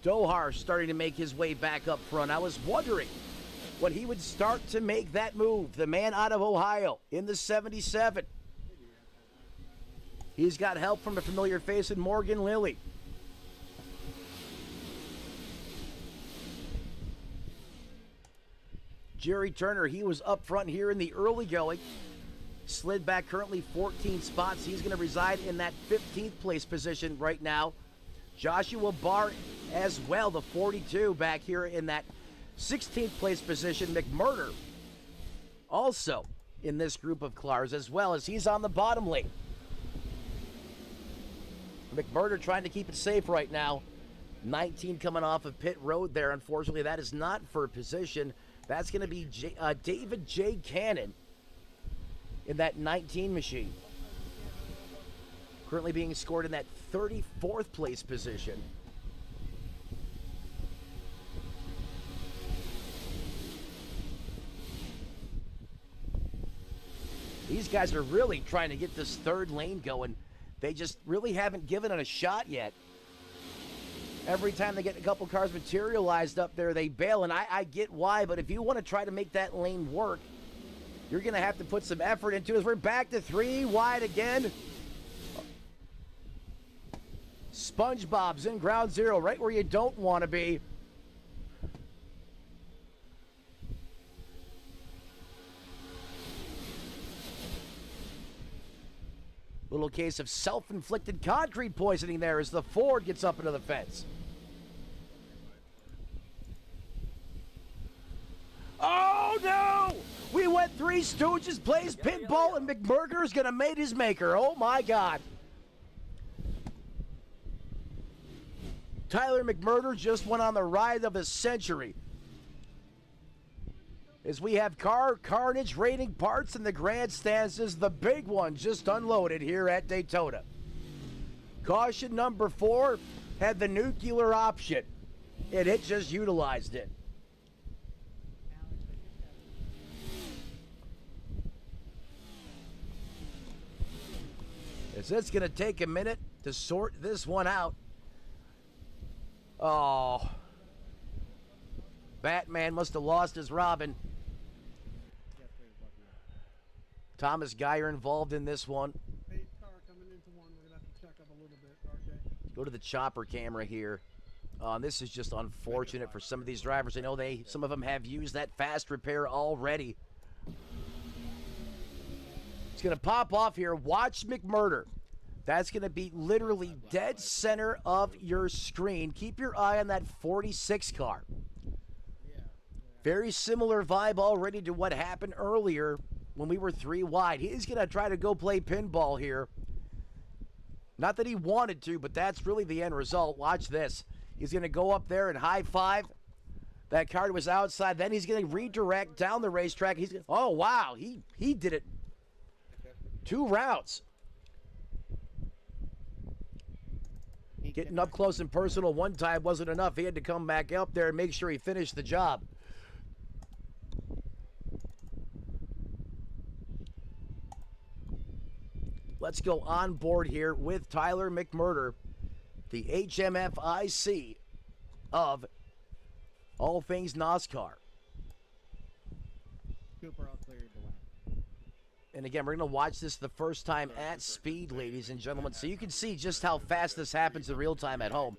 Dohar starting to make his way back up front. I was wondering when he would start to make that move. The man out of Ohio in the 77. He's got help from a familiar face in Morgan Lilly. Jerry Turner, he was up front here in the early going. Slid back currently 14 spots. He's going to reside in that 15th place position right now. Joshua Barr as well, the 42, back here in that 16th place position. McMurder also in this group of cars, as well as he's on the bottom lane. McMurder trying to keep it safe right now. 19 coming off of pit road there. Unfortunately, that is not for position. That's going to be David J. Cannon in that 19 machine. Currently being scored in that 34th place position. These guys are really trying to get this 3rd lane going. They just really haven't given it a shot yet. Every time they get a couple cars materialized up there, they bail, and I get why, but if you want to try to make that lane work, you're going to have to put some effort into it. We're back to 3 wide again. SpongeBob's in ground zero, right where you don't want to be. Little case of self-inflicted concrete poisoning there as the Ford gets up into the fence. Oh, no! We went Three Stooges, plays pinball, and McMurder's going to make his maker. Oh, my God. Tyler McMurder just went on the ride of his century. As we have car carnage rating parts in the grandstands as the big one just unloaded here at Daytona. Caution number 4 had the nuclear option, and it just utilized it. As it's going to take a minute to sort this one out. Oh. Batman must have lost his Robin. Thomas Geyer involved in this one. Go to the chopper camera here. This is just unfortunate for some of these drivers. I know some of them have used that fast repair already. It's going to pop off here. Watch McMurder. That's going to be literally dead center of your screen. Keep your eye on that 46 car. Very similar vibe already to what happened earlier when we were 3 wide. He's going to try to go play pinball here. Not that he wanted to, but that's really the end result. Watch this. He's going to go up there and high five. That card was outside. Then he's going to redirect down the racetrack. Oh, wow. He did it 2 rounds. Getting up close and personal one time wasn't enough. He had to come back up there and make sure he finished the job. Let's go on board here with Tyler McMurder, the HMFIC of all things Nosscar. Cooper, I'll clear you the lap. And again, we're going to watch this the first time at speed, ladies and gentlemen, so you can see just how fast this happens in real time at home.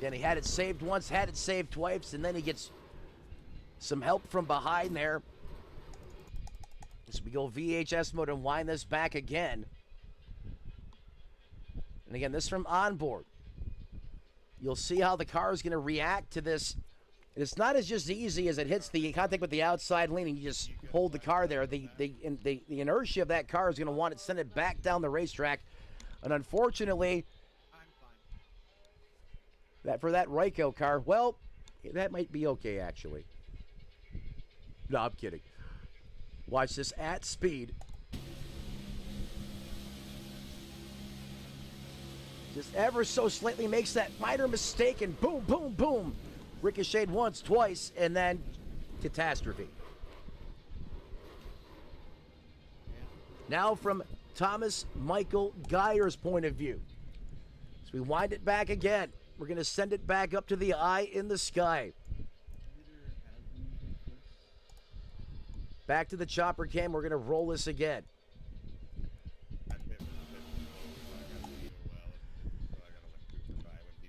Then he had it saved once, had it saved twice, and then he gets some help from behind there. As we go VHS mode and wind this back again. And again, this from onboard. You'll see how the car is going to react to this. It's not as just easy as it hits the contact with the outside lane and you just hold the car there. The inertia of that car is going to want to send it back down the racetrack. And unfortunately, for that Ryko car, well, that might be okay, actually. No, I'm kidding. Watch this at speed. Just ever so slightly makes that minor mistake and boom, boom, boom. Ricocheted once, twice, and then catastrophe. Now from Thomas Michael Geyer's point of view. As we wind it back again, we're going to send it back up to the eye in the sky. Back to the chopper cam. We're going to roll this again.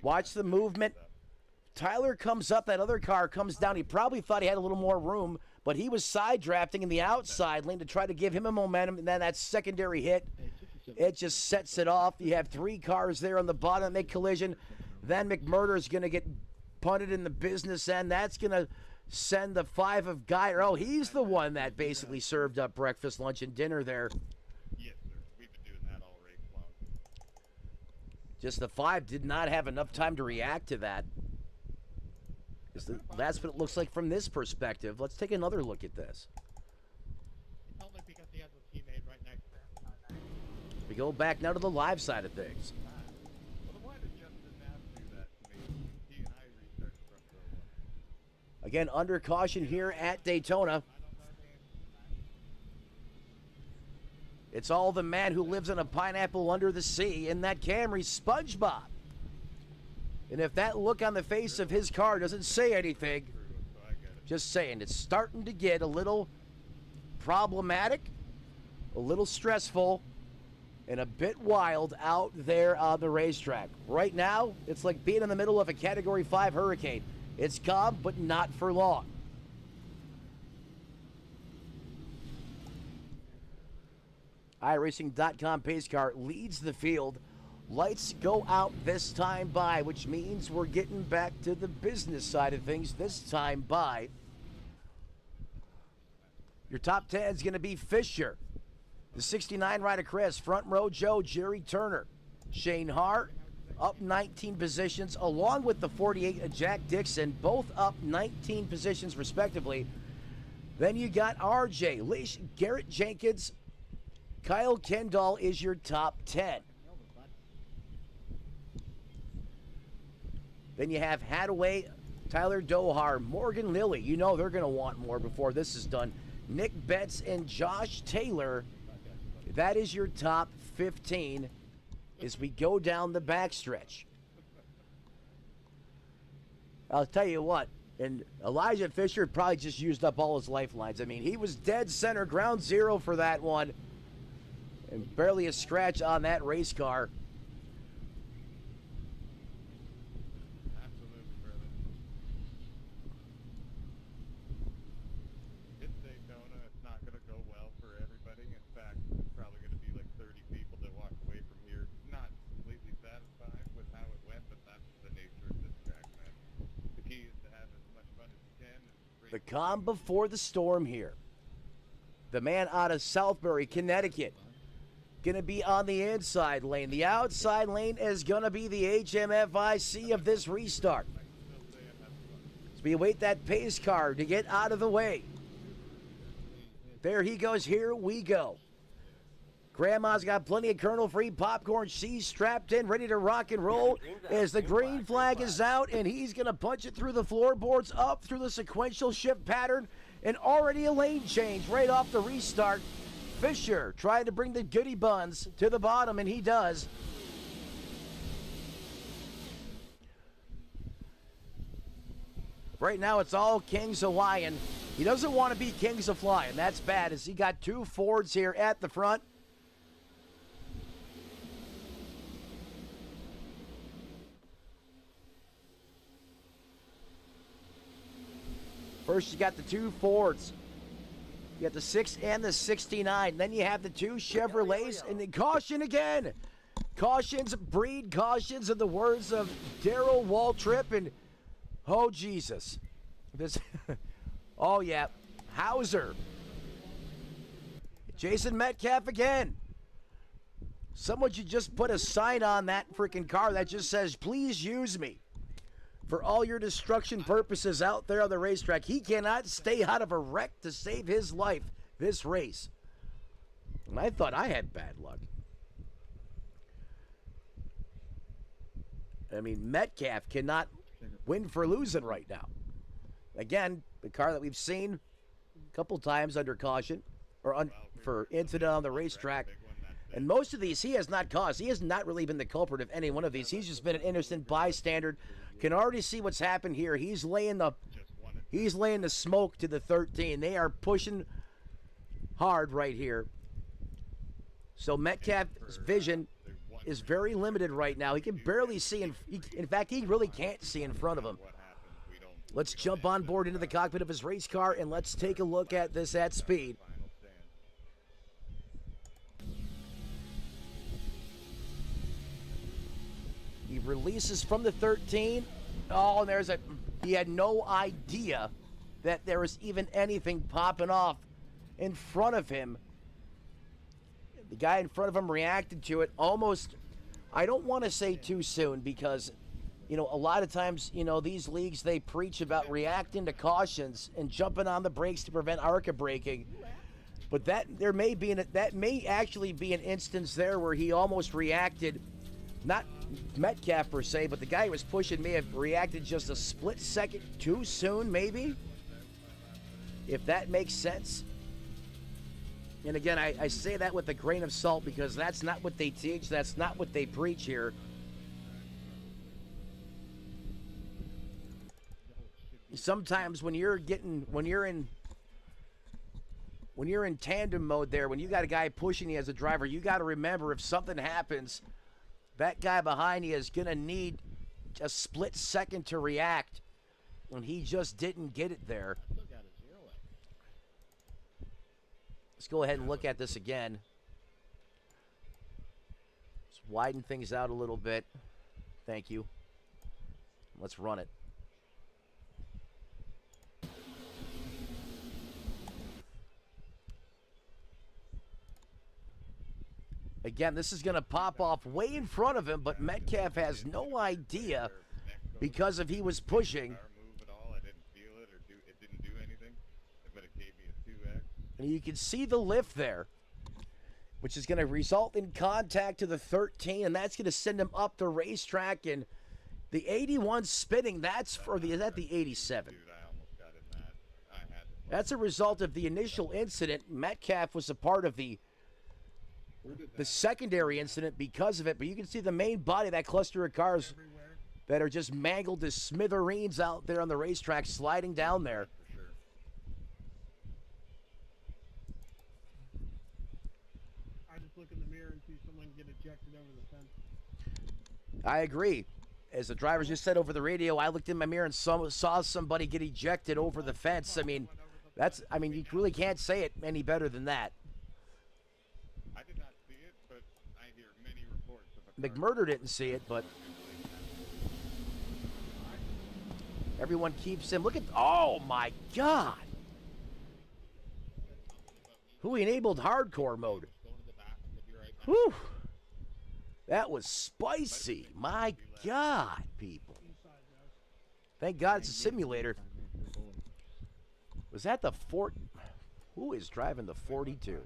Watch the movement. Tyler comes up. That other car comes down. He probably thought he had a little more room, but he was side drafting in the outside lane to try to give him a momentum. And then that secondary hit, it just sets it off. You have 3 cars there on the bottom that make collision. Then McMurder is going to get punted in the business end. That's going to send the 5 of Geyer. Oh, he's the one that basically served up breakfast, lunch, and dinner there. Yes, sir. We've been doing that all race long. Just the 5 did not have enough time to react to that. That's what it looks like from this perspective. Let's take another look at this. It's only because he has a teammate right next to him. We go back now to the live side of things. Well, why did Justin Knapp do that to me? He and I restarted from row 1. Again, under caution here at Daytona. It's all the man who lives on a pineapple under the sea in that Camry, SpongeBob. And if that look on the face of his car doesn't say anything, just saying, it's starting to get a little problematic, a little stressful, and a bit wild out there on the racetrack. Right now, it's like being in the middle of a Category 5 hurricane. It's calm, but not for long. iRacing.com pace car leads the field. Lights go out this time by, which means we're getting back to the business side of things this time by. Your top 10 is going to be Fisher, the 69 rider Chris, front row Joe, Jerry Turner, Shane Hart, up 19 positions, along with the 48 Jack Dixon, both up 19 positions respectively. Then you got RJ, Leish, Garrett Jenkins, Kyle Kendall is your top 10. Then you have Hadaway, Tyler Dohar, Morgan Lilly. You know they're going to want more before this is done. Nick Betts and Josh Taylor. That is your top 15 as we go down the backstretch. I'll tell you what, and Elijah Fisher probably just used up all his lifelines. I mean, he was dead center, ground zero for that one, and barely a scratch on that race car. Absolutely, brother. It's Daytona. It's calm before the storm here. The man out of Southbury, Connecticut, going to be on the inside lane. The outside lane is going to be the HMFIC of this restart. As we await that pace car to get out of the way. There he goes. Here we go. Grandma's got plenty of kernel-free popcorn. She's strapped in, ready to rock and roll as the green flag is out, and he's going to punch it through the floorboards, up through the sequential shift pattern, and already a lane change right off the restart. Fisher trying to bring the goody buns to the bottom, and he does. Right now, it's all Kings Hawaiian. He doesn't want to be Kings of Flying. That's bad, as he got two Fords here at the front. First, you got the two Fords. You got the 6 and the 69. Then you have the two Chevrolets, and then caution again. Cautions breed cautions, in the words of Darrell Waltrip. And oh Jesus, this. Oh yeah, Hauser. Jason Metcalf again. Someone should just put a sign on that freaking car that just says, "Please use me for all your destruction purposes out there on the racetrack." He cannot stay out of a wreck to save his life this race. And I thought I had bad luck. I mean, Metcalf cannot win for losing right now. Again, the car that we've seen a couple times under caution or for incident on the racetrack. And most of these he has not caused. He has not really been the culprit of any one of these. He's just been an innocent bystander. Can already see what's happened here. He's laying the smoke to the 13. They are pushing hard right here. So Metcalf's vision is very limited right now. He can barely see. In fact, he really can't see in front of him. Let's jump on board into the cockpit of his race car and let's take a look at this at speed. He releases from the 13. Oh, and he had no idea that there was even anything popping off in front of him. The guy in front of him reacted to it almost, I don't want to say too soon, because, you know, a lot of times, you know, these leagues, they preach about reacting to cautions and jumping on the brakes to prevent ARCA braking. But that may actually be an instance there where he almost reacted, not Metcalf per se, but the guy who was pushing may have reacted just a split second too soon, maybe, if that makes sense. And again, I say that with a grain of salt, because that's not what they teach, that's not what they preach here. Sometimes when you're in tandem mode there, when you got a guy pushing you as a driver, you got to remember, if something happens, that guy behind you is going to need a split second to react, and he just didn't get it there. Let's go ahead and look at this again. Let's widen things out a little bit. Thank you. Let's run it. Again, this is going to pop off way in front of him, but Metcalf has no idea because he was pushing. And you can see the lift there, which is going to result in contact to the 13, and that's going to send him up the racetrack. And the 81 spinning, is that the 87? That's a result of the initial incident. Metcalf was a part of the secondary incident because of it, but you can see the main body of that cluster of cars that are just mangled to smithereens out there on the racetrack, sliding down there. I just look in the mirror and see someone get ejected over the fence. I agree. As the driver just said over the radio, I looked in my mirror and saw somebody get ejected over the fence. I mean, you really can't say it any better than that. McMurder didn't see it, but Everyone keeps him. Look at, oh my God. Who enabled hardcore mode? Whew. That was spicy. My God, people. Thank God it's a simulator. Was that the Who is driving the 42?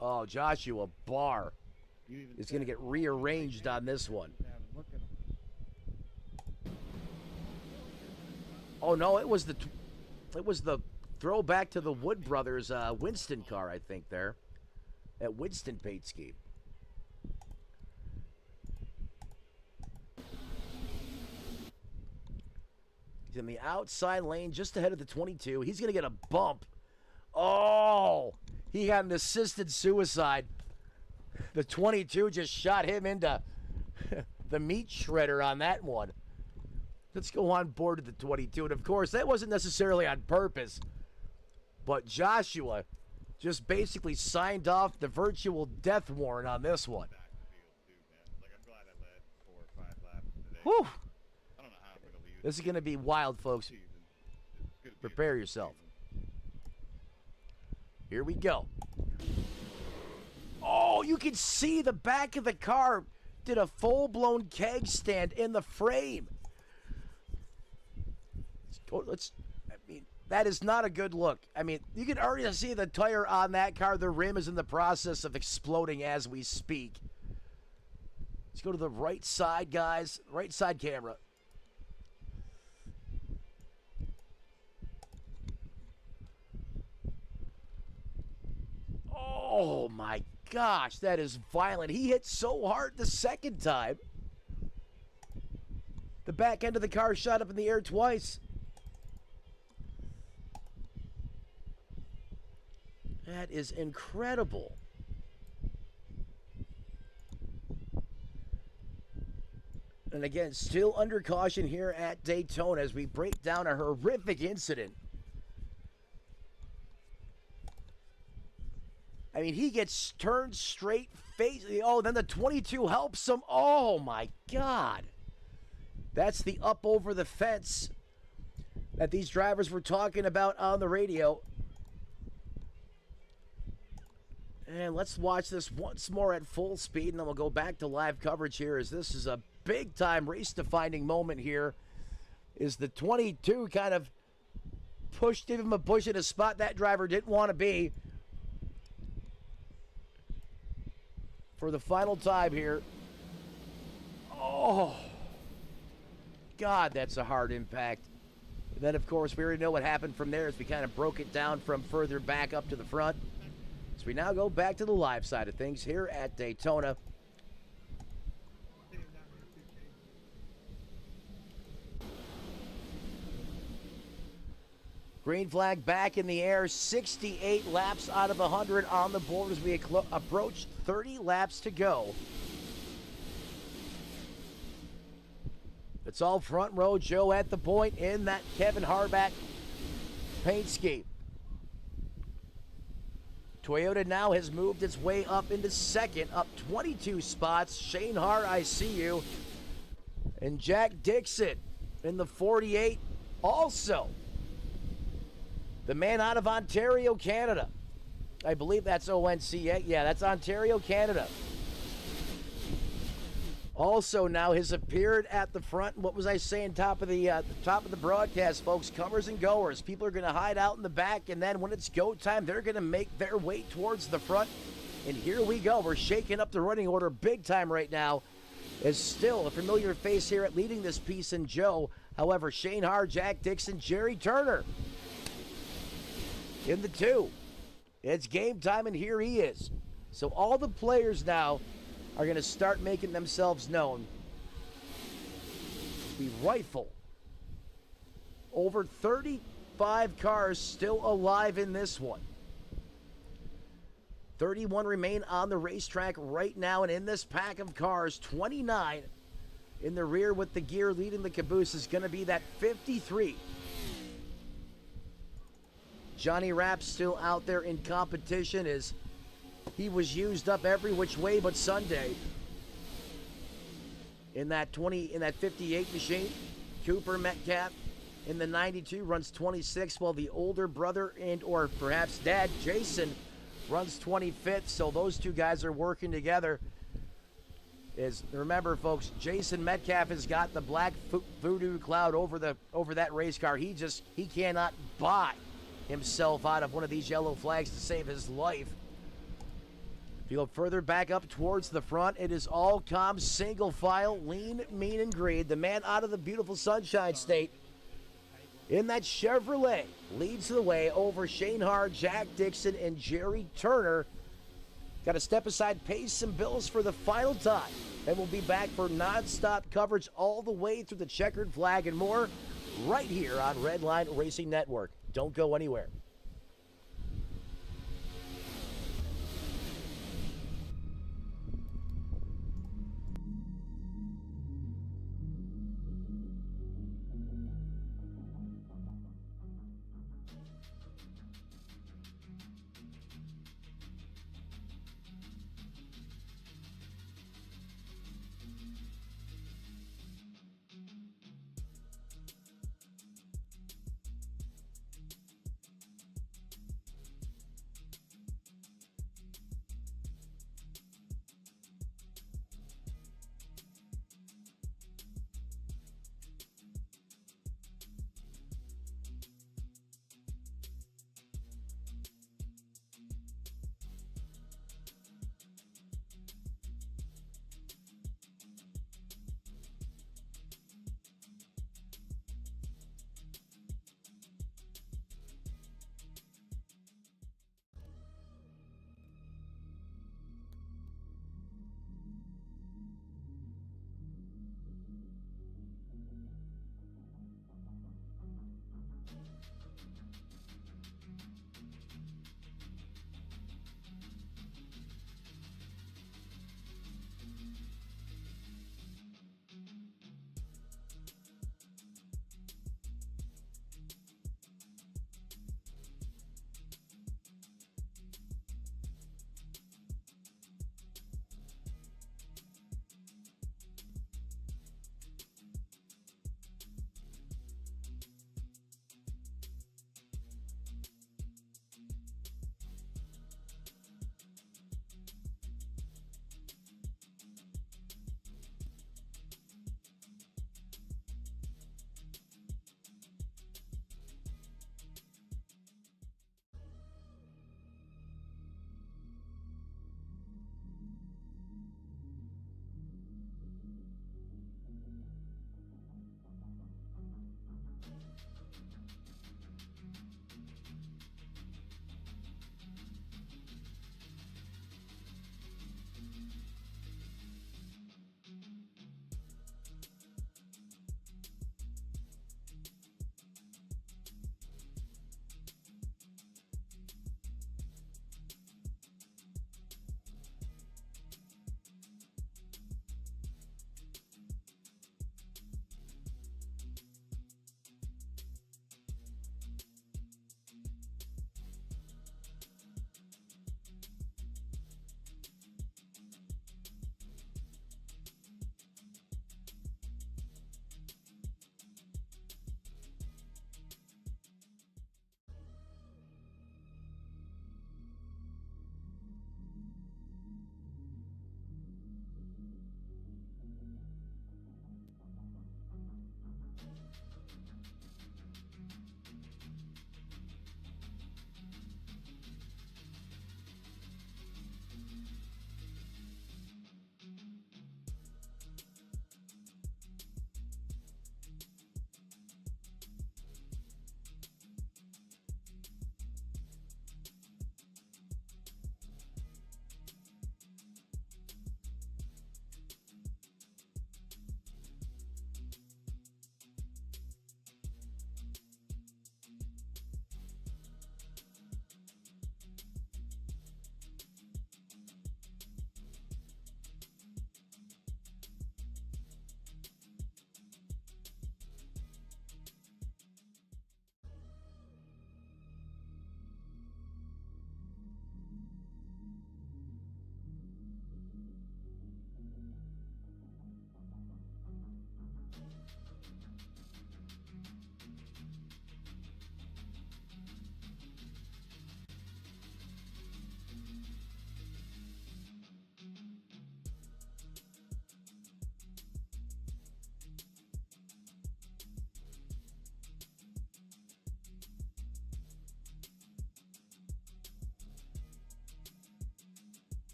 Oh, Joshua Barr is going to get rearranged on this one. Oh no, it was the throwback to the Wood Brothers Winston car, I think, there at Winston Paint Scheme. He's in the outside lane just ahead of the 22. He's going to get a bump. Oh, he had an assisted suicide. The 22 just shot him into the meat shredder on that one. Let's go on board to the 22. And, of course, that wasn't necessarily on purpose. But Joshua just basically signed off the virtual death warrant on this one. Whew. This is going to be wild, folks. Prepare yourself. Here we go. Oh, you can see the back of the car did a full-blown keg stand in the frame. I mean, that is not a good look. I mean, you can already see the tire on that car. The rim is in the process of exploding as we speak. Let's go to the right side, guys. Right side camera. Oh, my gosh. That is violent. He hit so hard the second time. The back end of the car shot up in the air twice. That is incredible. And again, still under caution here at Daytona as we break down a horrific incident. I mean, he gets turned straight face. Oh, then the 22 helps him. Oh, my God. That's the up over the fence that these drivers were talking about on the radio. And let's watch this once more at full speed, and then we'll go back to live coverage here as this is a big-time race-defining moment here. Is the 22 kind of gave him a push in a spot that driver didn't want to be. For the final time here. Oh, God, that's a hard impact. And then, of course, we already know what happened from there as we kind of broke it down from further back up to the front. So we now go back to the live side of things here at Daytona. Green flag back in the air. 68 laps out of 100 on the board as we approach 30 laps to go. It's all front row Joe at the point in that Kevin Harback paint scheme. Toyota now has moved its way up into second, up 22 spots. Shane Hart, I see you. And Jack Dixon in the 48 also. The man out of Ontario, Canada. I believe that's ONC. Yeah, that's Ontario, Canada. Also now has appeared at the front. What was I saying? Top of the broadcast, folks. Comers and goers. People are going to hide out in the back, and then when it's go time, they're going to make their way towards the front. And here we go. We're shaking up the running order big time right now. Is still a familiar face here at leading this piece in Joe. However, Shane Hart, Jack Dixon, Jerry Turner in the 2. It's game time, and here he is. So all the players now are going to start making themselves known. We rifle over 35 cars still alive in this one. 31 remain on the racetrack right now, and in this pack of cars, 29 in the rear with the gear leading the caboose is going to be that 53. Johnny Rapp still out there in competition as he was used up every which way but Sunday in that 58 machine. Cooper Metcalf in the 92 runs 26, while the older brother and or perhaps dad, Jason, runs 25th. So those two guys are working together. Remember, folks, Jason Metcalf has got the black voodoo cloud over that race car. He cannot buy himself out of one of these yellow flags to save his life. If you go further back up towards the front, it is all calm, single file, lean, mean, and greed. The man out of the beautiful Sunshine State in that Chevrolet leads the way over Shane Hart, Jack Dixon, and Jerry Turner. Got to step aside, pay some bills for the final time. And we'll be back for non-stop coverage all the way through the checkered flag and more right here on Redline Racing Network. Don't go anywhere.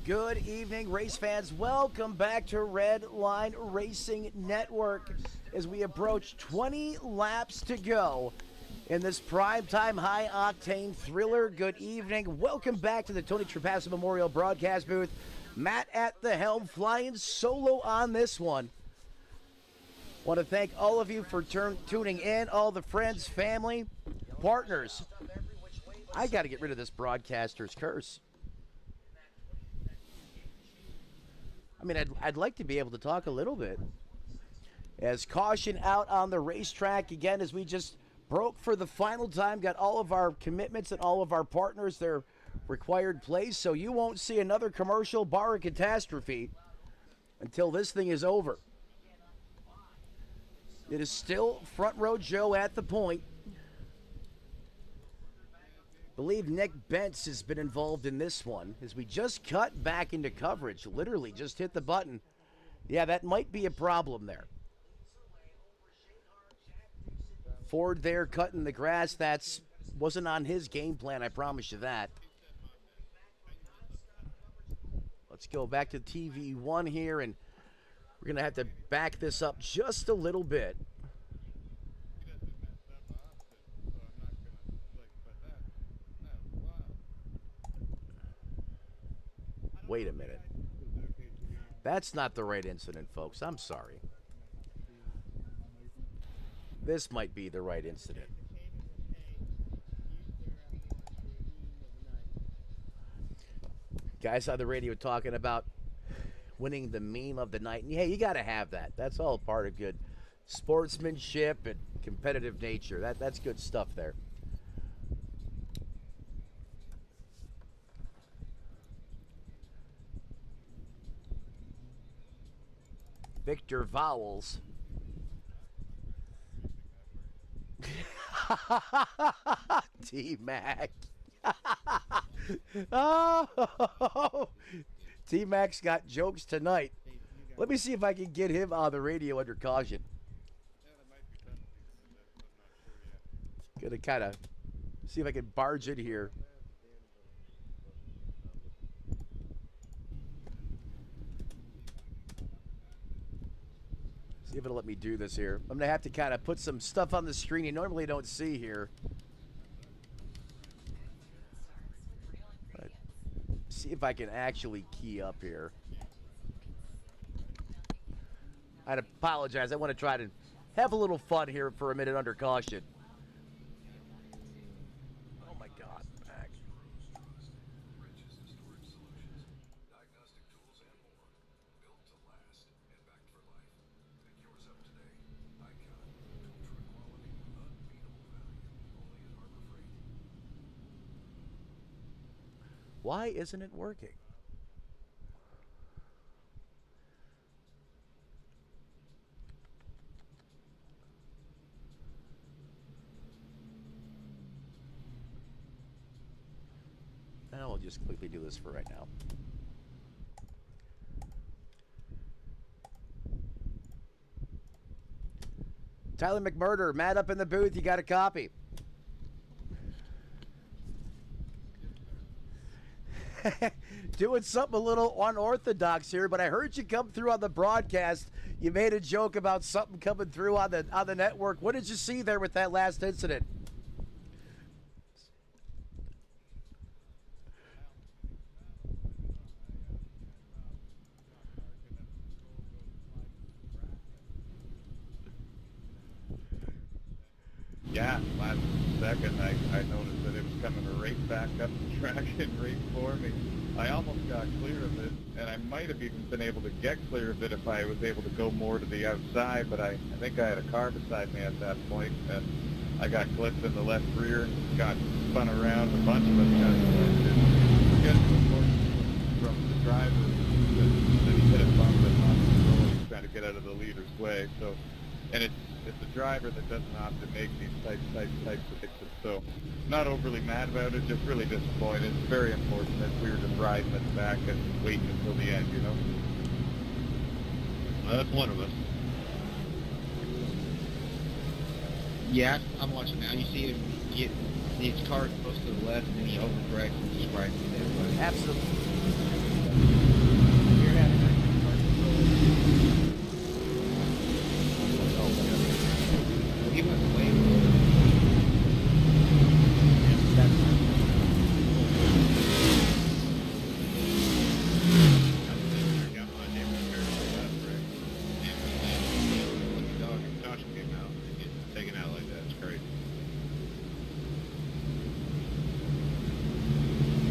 Good evening, race fans. Welcome back to Redline Racing Network as we approach 20 laps to go in this primetime high-octane thriller. Good evening. Welcome back to the Tony Trapasso Memorial Broadcast Booth. Matt at the helm, flying solo on this one. Want to thank all of you for tuning in, all the friends, family, partners. I got to get rid of this broadcaster's curse. I mean, I'd like to be able to talk a little bit. As caution out on the racetrack again, as we just broke for the final time, got all of our commitments and all of our partners their required place, so you won't see another commercial bar a catastrophe until this thing is over. It is still Front Row Joe at the point. I believe Nick Bentz has been involved in this one as we just cut back into coverage. Literally just hit the button. Yeah, that might be a problem there. Ford there cutting the grass. That's wasn't on his game plan, I promise you that. Let's go back to TV1 here, and we're going to have to back this up just a little bit. Wait a minute. That's not the right incident, folks. I'm sorry. This might be the right incident. Guys on the radio talking about winning the meme of the night. And hey, you got to have that. That's all part of good sportsmanship and competitive nature. That's good stuff there. Victor Vowels. T-Mac. Oh, T-Mac's got jokes tonight. Let me see if I can get him on the radio under caution. Gonna kind of see if I can barge in here. See if it'll let me do this here. I'm gonna have to kind of put some stuff on the screen you normally don't see here. But see if I can actually key up here. I'd apologize. I want to try to have a little fun here for a minute under caution. Oh my God, back. Why isn't it working? Now we'll just quickly do this for right now. Tyler McMurder, Matt up in the booth, you got a copy. Doing something a little unorthodox here, but I heard you come through on the broadcast. You made a joke about something coming through on the network. What did you see there with that last incident? Yeah, last second I noticed that it was coming right back up the track and right for me. I almost got clear of it, and I might have even been able to get clear of it if I was able to go more to the outside, but I think I had a car beside me at that point, and I got clipped in the left rear and got spun around. A bunch of us got collected. We're getting reports from the driver that he hit a bump and lost control. He was trying to get out of the leader's way. So, and it's the driver that doesn't often make these types of fixes. So, not overly mad about it, just really disappointed. It's very unfortunate. We were just riding at the back and waiting until the end, you know. Well, that's one of us. Yeah, I'm watching now. You see him get his car close to the left, and then he overcorrects and just right through everybody. Absolutely. You're having a he went way over.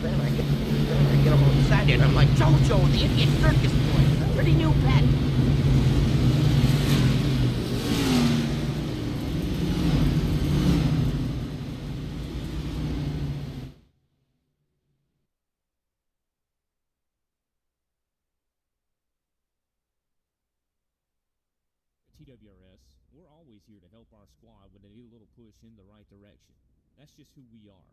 Then I get a little excited. I'm like, Jojo, the idiot circus boy. Pretty new pet. TWRS, we're always here to help our squad when they need a little push in the right direction. That's just who we are.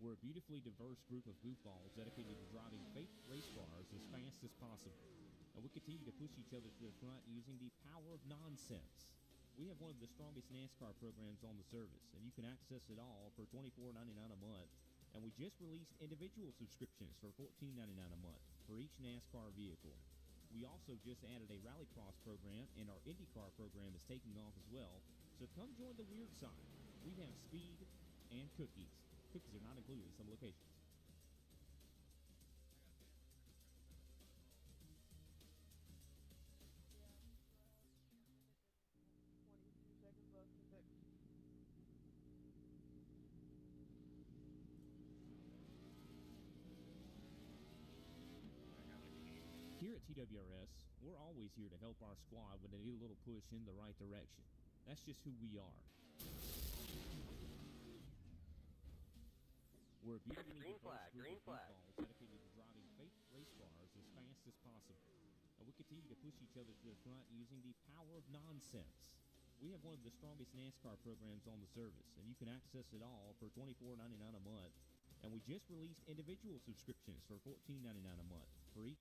We're a beautifully diverse group of goofballs dedicated to driving fake race cars as fast as possible. And we continue to push each other to the front using the power of nonsense. We have one of the strongest NASCAR programs on the service, and you can access it all for $24.99 a month. And we just released individual subscriptions for $14.99 a month for each NASCAR vehicle. We also just added a rallycross program, and our IndyCar program is taking off as well. So come join the weird side. We have speed and cookies. Cookies are not included in some locations. Here at TWRS, we're always here to help our squad when they need a little push in the right direction. That's just who we are. We're a beautifully Green diverse flag, group green of flag. goofballs dedicated to driving fake race cars as fast as possible. And we continue to push each other to the front using the power of nonsense. We have one of the strongest NASCAR programs on the service, and you can access it all for $24.99 a month. And we just released individual subscriptions for $14.99 a month for each.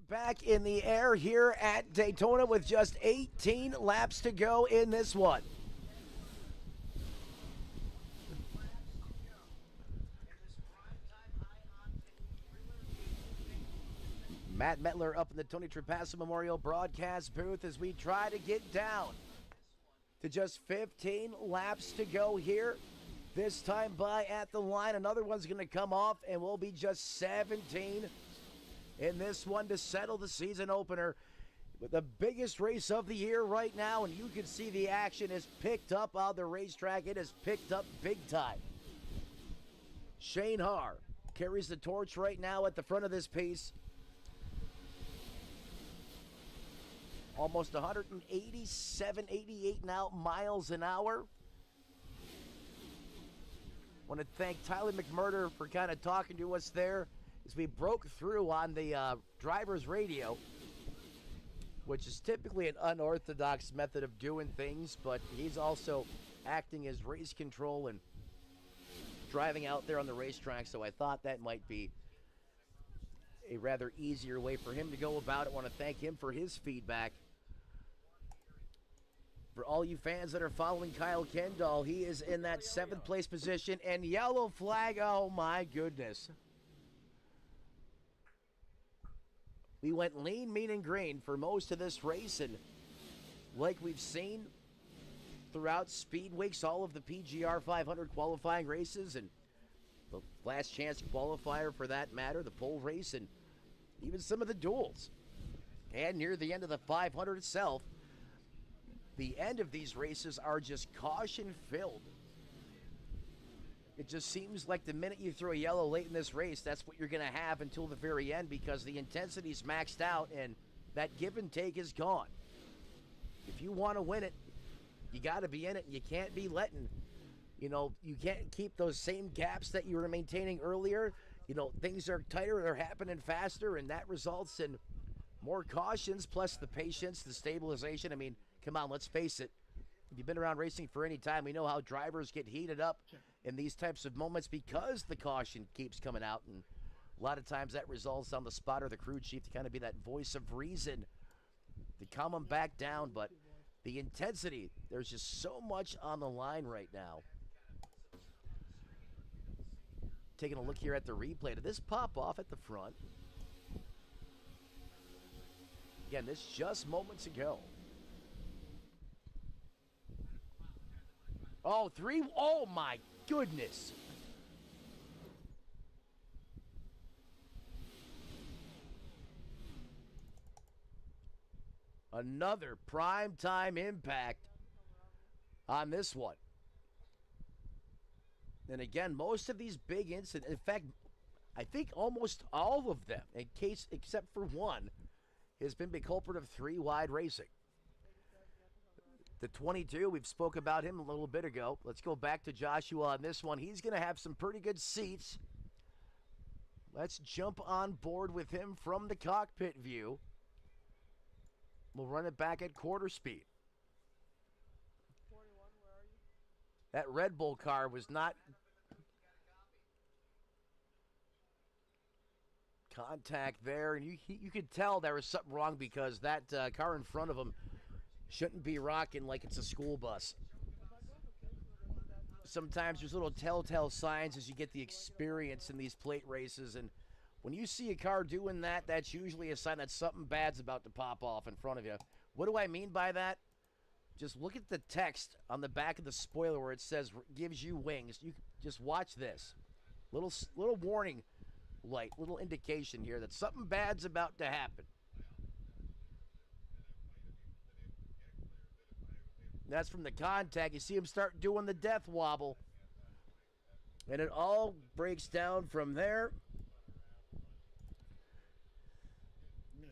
Back in the air here at Daytona with just 18 laps to go in this one. Matt Metler up in the Tony Trapasso Memorial broadcast booth as we try to get down to just 15 laps to go here. This time by at the line. Another one's going to come off, and we'll be just 17 in this one to settle the season opener with the biggest race of the year right now. And you can see the action is picked up on the racetrack. It is picked up big time. Shane Haar carries the torch right now at the front of this piece. Almost 187, 88 now miles an hour. Want to thank Tyler McMurder for kind of talking to us there as we broke through on the driver's radio, which is typically an unorthodox method of doing things, but he's also acting as race control and driving out there on the racetrack, so I thought that might be a rather easier way for him to go about it. Want to thank him for his feedback. For all you fans that are following Kyle Kendall, he is in that 7th place position, and yellow flag, oh my goodness. We went lean, mean, and green for most of this race, and like we've seen throughout Speed Weeks, all of the PGR 500 qualifying races, and the last chance qualifier for that matter, the pole race, and even some of the duels. And near the end of the 500 itself, the end of these races are just caution-filled. It just seems like the minute you throw a yellow late in this race, that's what you're going to have until the very end, because the intensity's maxed out and that give and take is gone. If you want to win it, you got to be in it. You can't be letting, you can't keep those same gaps that you were maintaining earlier. Things are tighter, they're happening faster, and that results in more cautions, plus the patience, the stabilization. I mean, come on, let's face it. If you've been around racing for any time, we know how drivers get heated up in these types of moments because the caution keeps coming out. And a lot of times that results on the spotter, the crew chief, to kind of be that voice of reason to calm them back down. But the intensity, there's just so much on the line right now. taking a look here at the replay. Did this pop off at the front? Again, this just moments ago. Oh, three. Oh, my goodness. Another prime-time impact on this one. And again, most of these big incidents, in fact, I think almost all of them, in case except for one, has been the culprit of three wide racing. The 22, we've spoke about him a little bit ago. Let's go back to Joshua on this one. He's going to have some pretty good seats. Let's jump on board with him from the cockpit view. We'll run it back at quarter speed. 41, where are you? That Red Bull car was not contact there, and you could tell there was something wrong because that car in front of him shouldn't be rocking like it's a school bus. Sometimes there's little telltale signs as you get the experience in these plate races, and when you see a car doing that, that's usually a sign that something bad's about to pop off in front of you. What do I mean by that? Just look at the text on the back of the spoiler where it says gives you wings. You just watch this. Little warning light, little indication here that something bad's about to happen. That's from the contact. You see him start doing the death wobble. And it all breaks down from there.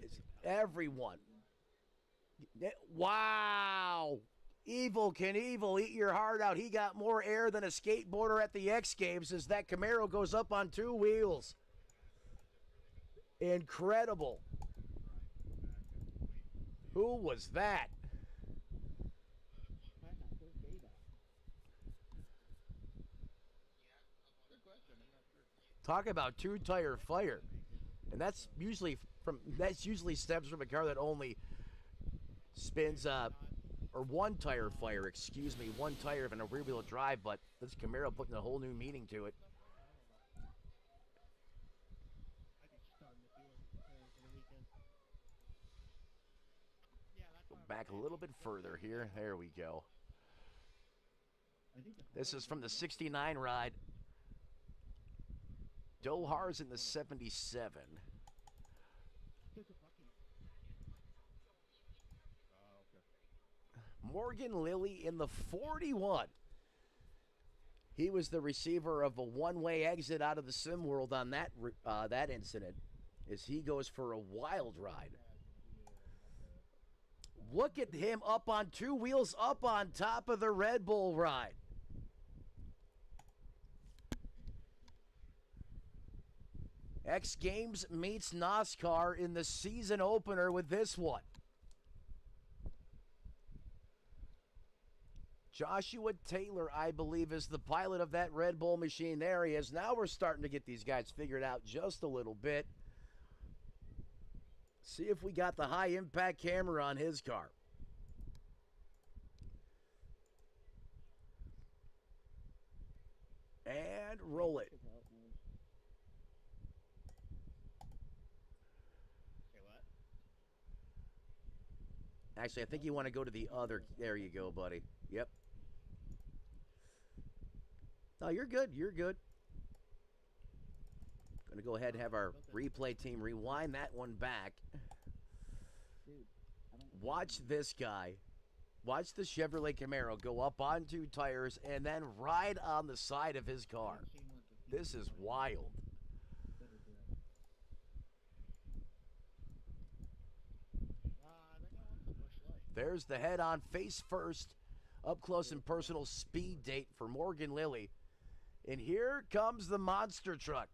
It's everyone. Wow. Evil Knievel, eat your heart out. He got more air than a skateboarder at the X Games as that Camaro goes up on two wheels. Incredible. Who was that? Talk about two-tire fire. And that's usually stems from a car that only spins or one tire fire, excuse me, one tire in a rear-wheel drive, but this Camaro putting a whole new meaning to it. Go back a little bit further here. There we go. This is from the 69 ride. Dohar's in the 77. Morgan Lilly in the 41. He was the receiver of a one-way exit out of the sim world on that incident as he goes for a wild ride. Look at him up on two wheels, up on top of the Red Bull ride. X Games meets Nosscar in the season opener with this one. Joshua Taylor, I believe, is the pilot of that Red Bull machine. There he is. Now we're starting to get these guys figured out just a little bit. See if we got the high impact camera on his car. And roll it. Actually, I think you want to go to the other. There you go, buddy. Yep. No, you're good. You're good. Going to go ahead and have our replay team rewind that one back. Watch this guy. Watch the Chevrolet Camaro go up on two tires and then ride on the side of his car. This is wild. There's the head-on, face-first, up-close-and-personal speed date for Morgan Lilly. And here comes the monster truck.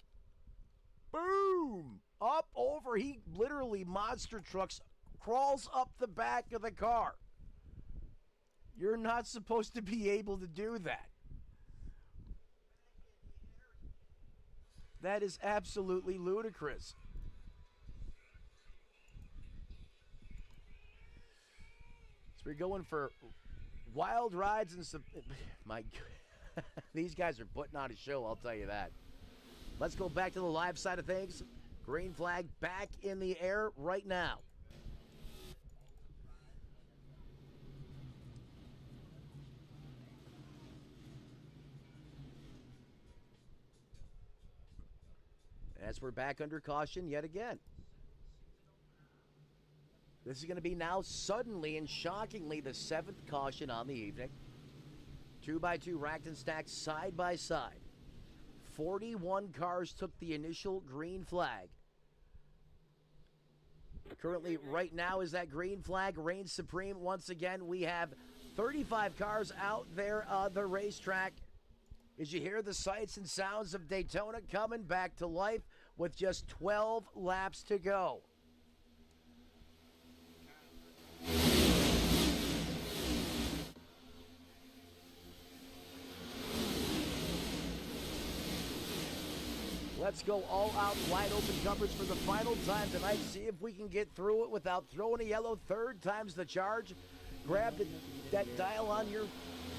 Boom! Up over. He literally monster trucks, crawls up the back of the car. You're not supposed to be able to do that. That is absolutely ludicrous. We're going for wild rides and some. My, these guys are putting on a show. I'll tell you that. Let's go back to the live side of things. Green flag back in the air right now. As we're back under caution yet again. This is going to be now suddenly and shockingly the 7th caution on the evening. 2x2 racked and stacked side by side. 41 cars took the initial green flag. Currently, right now, as that green flag reigns supreme, once again, we have 35 cars out there on the racetrack. As you hear the sights and sounds of Daytona coming back to life with just 12 laps to go. Let's go all out wide open coverage for the final time tonight. See if we can get through it without throwing a yellow. Third time's the charge. Grab that dial on your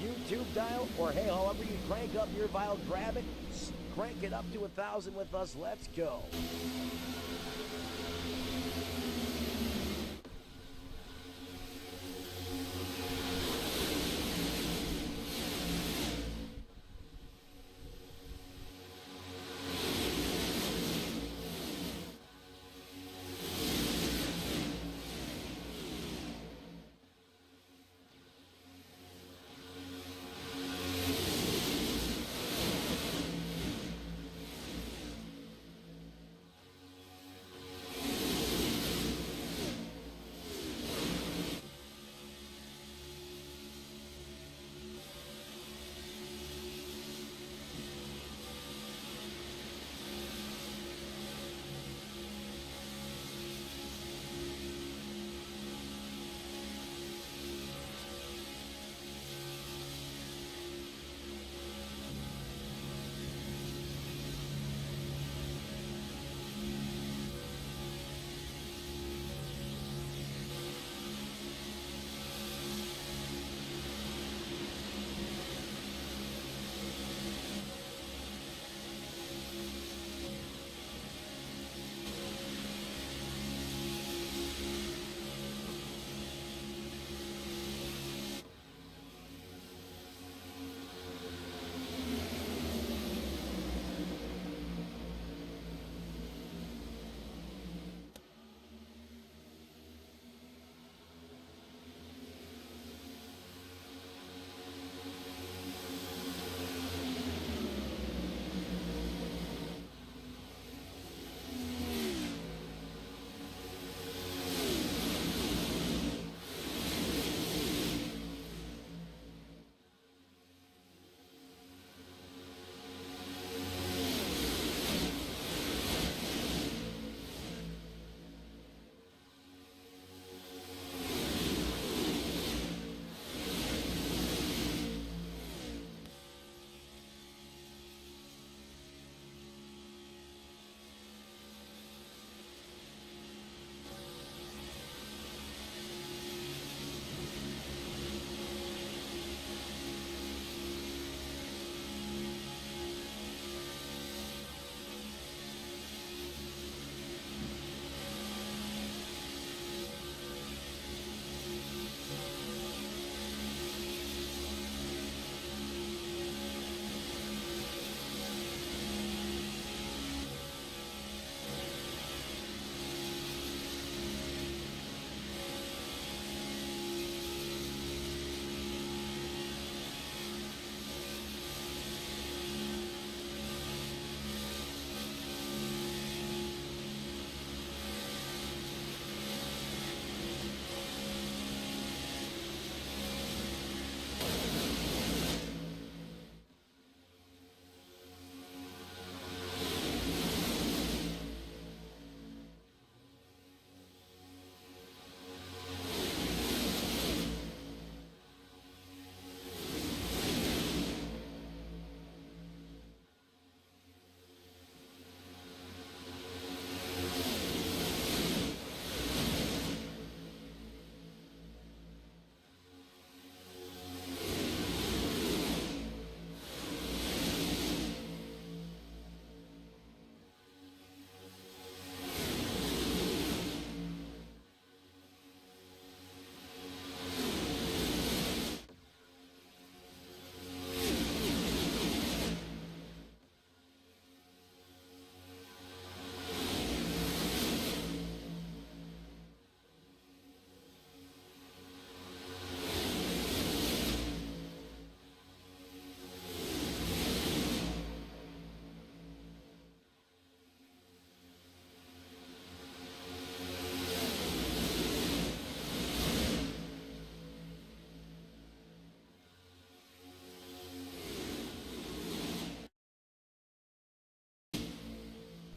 YouTube dial, or hey, however you crank up your dial, grab it, crank it up to 1,000 with us. Let's go.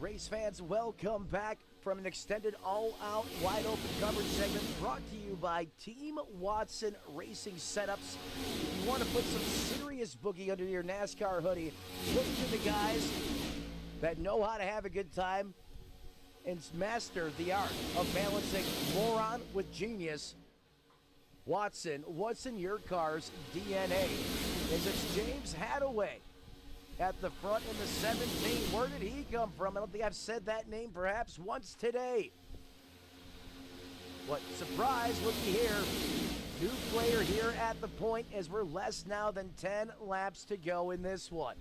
race fans, welcome back from an extended all-out wide-open coverage segment brought to you by Team Watson Racing Setups. If you want to put some serious boogie under your NASCAR hoodie, look to the guys that know how to have a good time and master the art of balancing moron with genius. Watson, what's in your car's DNA? Is it's James Hadaway at the front in the 17. Where did he come from? I don't think I've said that name perhaps once today. What surprise looky here. New player here at the point as we're less now than 10 laps to go in this one.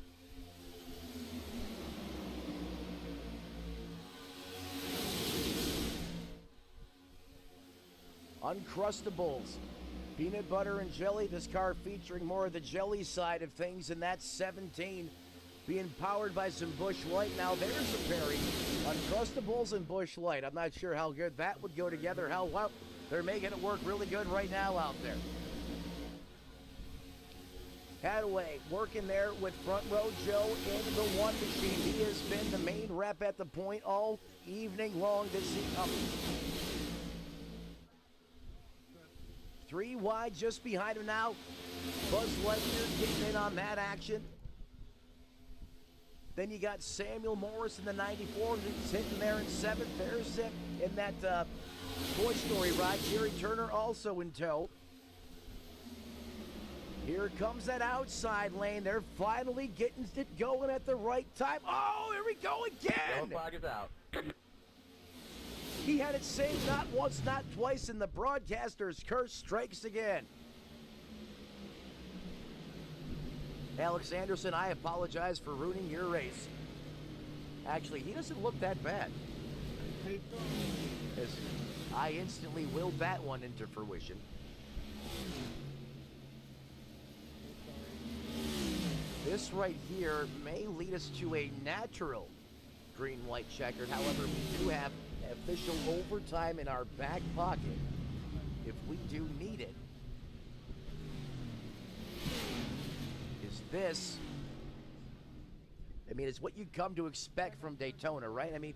Uncrustables. Peanut butter and jelly. This car featuring more of the jelly side of things, and that's 17. Being powered by some Busch Light. Now there's a pairing. Uncrustables and Busch Light. I'm not sure how good that would go together. How well they're making it work really good right now out there. Hadaway working there with Front Row Joe in the one machine. He has been the main rep at the point all evening long this season. 3 wide just behind him now. Buzz Lightyear getting in on that action. Then you got Samuel Morris in the 94 who's hitting there in 7th. There's him in that Toy Story ride. Jerry Turner also in tow. Here comes that outside lane. They're finally getting it going at the right time. Oh, here we go again. Don't it out. He had it saved not once, not twice, and the broadcaster's curse strikes again. Alex Anderson, I apologize for ruining your race. Actually, he doesn't look that bad. As I instantly willed that one into fruition. This right here may lead us to a natural green-white checkered. However, we do have official overtime in our back pocket if we do need it. Is this, I mean, it's what you come to expect from Daytona, right? I mean,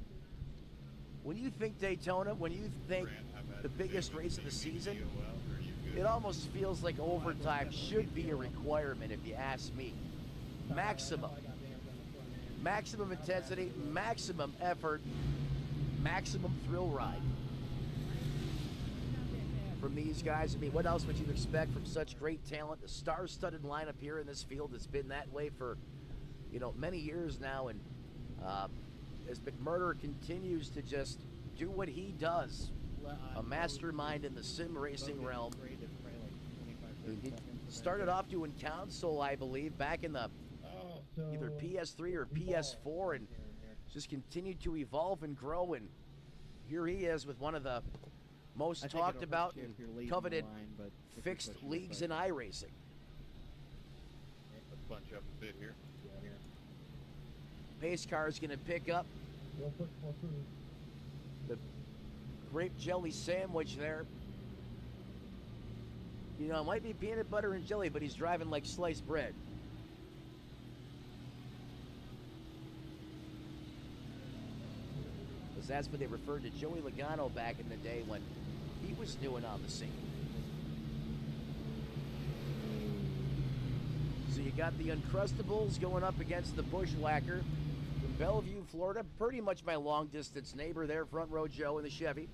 when you think Daytona, when you think the biggest race of the season, it almost feels like overtime should be a requirement if you ask me. Maximum intensity, maximum effort, maximum thrill ride from these guys. I mean, what else would you expect from such great talent? The star-studded lineup here in this field has been that way for, you know, many years now. And as McMurder continues to just do what he does, a mastermind in the sim racing realm. He started off doing console, I believe, back in the either PS3 or PS4, and just continued to evolve and grow, and here he is with one of the most talked about and coveted fixed leagues in iRacing. Let's bunch up a bit here. Pace car is going to pick up the grape jelly sandwich there. You know, it might be peanut butter and jelly, but he's driving like sliced bread. That's what they referred to Joey Logano back in the day when he was doing on the scene. So you got the Uncrustables going up against the Bushwhacker from Bellevue, Florida. Pretty much my long-distance neighbor there, Front Row Joe in the Chevy.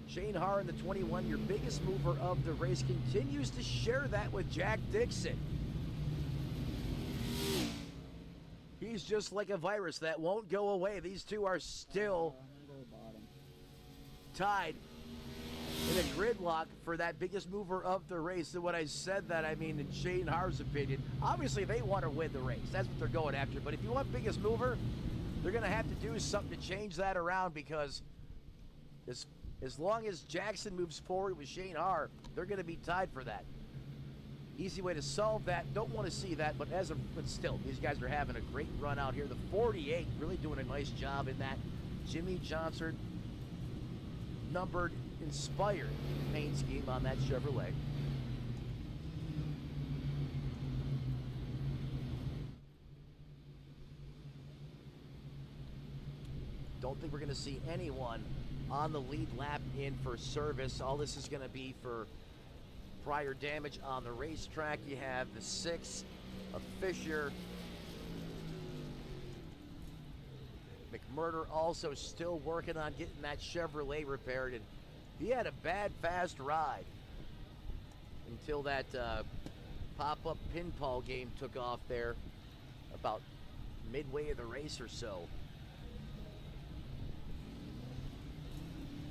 Shane Haar in the 21, your biggest mover of the race, continues to share that with Jack Dixon. He's just like a virus that won't go away. These two are still tied in a gridlock for that biggest mover of the race. So when I said that, I mean in Shane Haar's opinion. Obviously, they want to win the race. That's what they're going after. But if you want biggest mover, they're going to have to do something to change that around, because as long as Jackson moves forward with Shane Haar, they're going to be tied for that. Easy way to solve that. Don't want to see that, but still, these guys are having a great run out here. The 48 really doing a nice job in that Jimmy Johnson numbered, inspired paint scheme on that Chevrolet. Don't think we're going to see anyone on the lead lap in for service. All this is going to be for prior damage on the racetrack. You have the 6 of Fisher. McMurder also still working on getting that Chevrolet repaired, and he had a bad, fast ride until that pop-up pinball game took off there about midway of the race or so.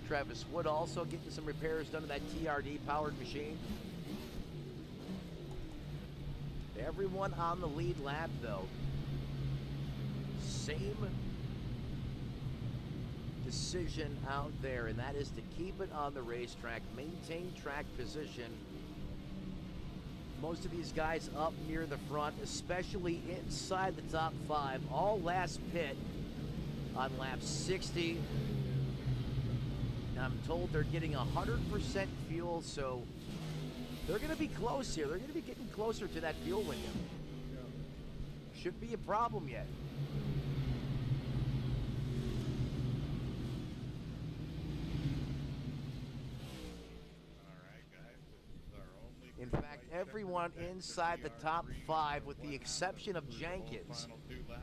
Travis Wood also getting some repairs done to that TRD powered machine. Everyone on the lead lap though, same decision out there, and that is to keep it on the racetrack, maintain track position. Most of these guys up near the front, especially inside the top 5, all last pit on lap 60. I'm told they're getting 100% fuel, so they're going to be close here. They're going to be getting closer to that fuel window. Shouldn't be a problem yet. In fact, everyone inside the top 5, with the exception of Jenkins,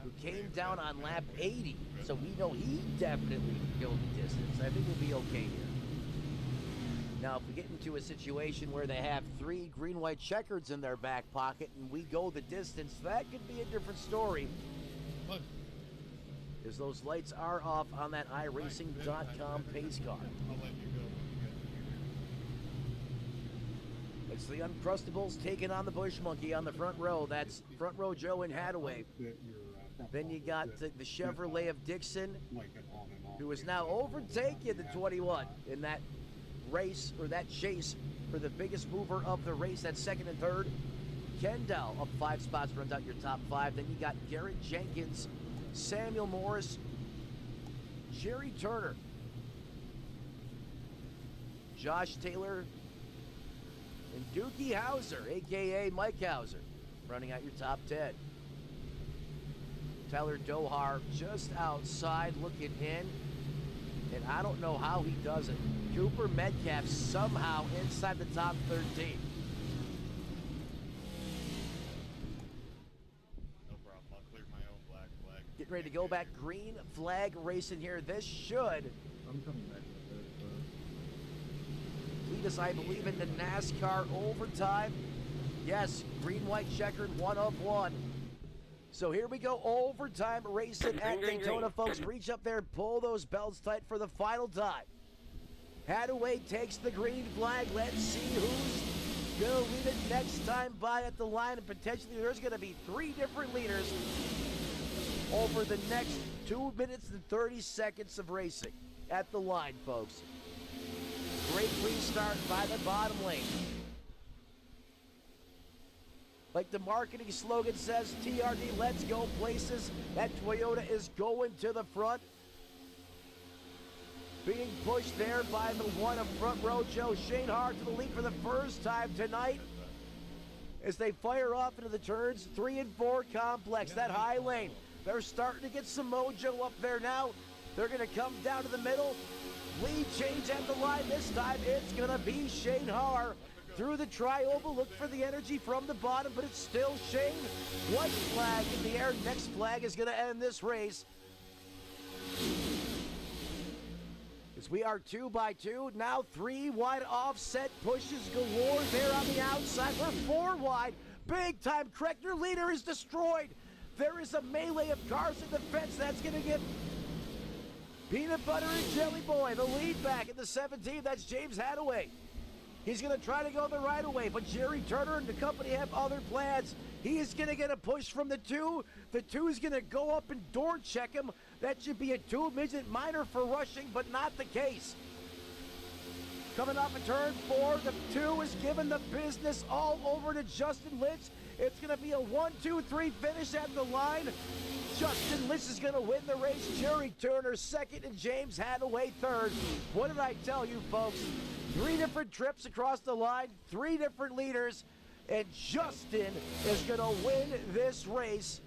who came down on lap 80, so we know he definitely killed the distance. I think we'll be okay here. Now, if we get into a situation where they have 3 green-white checkers in their back pocket and we go the distance, that could be a different story. As those lights are off on that iRacing.com pace car. I'll let you go. It's the Uncrustables taking on the Bush Monkey on the front row. That's front row Joe and Hadaway. Then you got the Chevrolet of Dixon, who is now overtaking the 21 in that race, or that chase for the biggest mover of the race, that second and third. Kendall up 5 spots, runs out your top 5. Then you got Garrett Jenkins, Samuel Morris, Jerry Turner, Josh Taylor, and Dookie Hauser, a.k.a. Mike Hauser, running out your top 10. Tyler Dohar just outside looking in, and I don't know how he does it. Cooper Metcalf somehow inside the top 13. No problem. I'll clear my own black flag. Getting ready to go back. Green flag racing here. This should I'm coming back with lead us, I believe, into NASCAR overtime. Yes, green-white checkered, 1 of 1. So here we go, overtime racing at Daytona, folks. Reach up there, pull those belts tight for the final time. Hadaway takes the green flag. Let's see who's going to lead it next time by at the line. And potentially there's going to be 3 different leaders over the next 2 minutes and 30 seconds of racing at the line, folks. Great restart by the bottom lane. Like the marketing slogan says, TRD, let's go places. That Toyota is going to the front. Being pushed there by the 1 of front row Joe. Shane Hart to the lead for the first time tonight as they fire off into the turns 3 and 4 complex. That high lane, they're starting to get some mojo up there now. They're going to come down to the middle. Lead change at the line. This time it's going to be Shane Har through the tri-oval. Look for the energy from the bottom, but it's still Shane. White flag in the air. Next flag is going to end this race. As we are 2 by 2, now 3 wide offset pushes galore there on the outside. We're 4 wide. Big time correct. Your leader is destroyed. There is a melee of cars in the fence. That's going to get Peanut Butter and Jelly Boy, the lead back in the 17. That's James Hadaway. He's going to try to go the right away, but Jerry Turner and the company have other plans. He is going to get a push from the 2. The 2 is going to go up and door check him. That should be a 2-midget minor for rushing, but not the case. Coming off a turn 4, the 2 is giving the business all over to Justin Litz. It's going to be a 1-2-3 finish at the line. Justin Litz is going to win the race. Jerry Turner second and James Hadaway third. What did I tell you, folks? 3 different trips across the line, 3 different leaders, and Justin is going to win this race.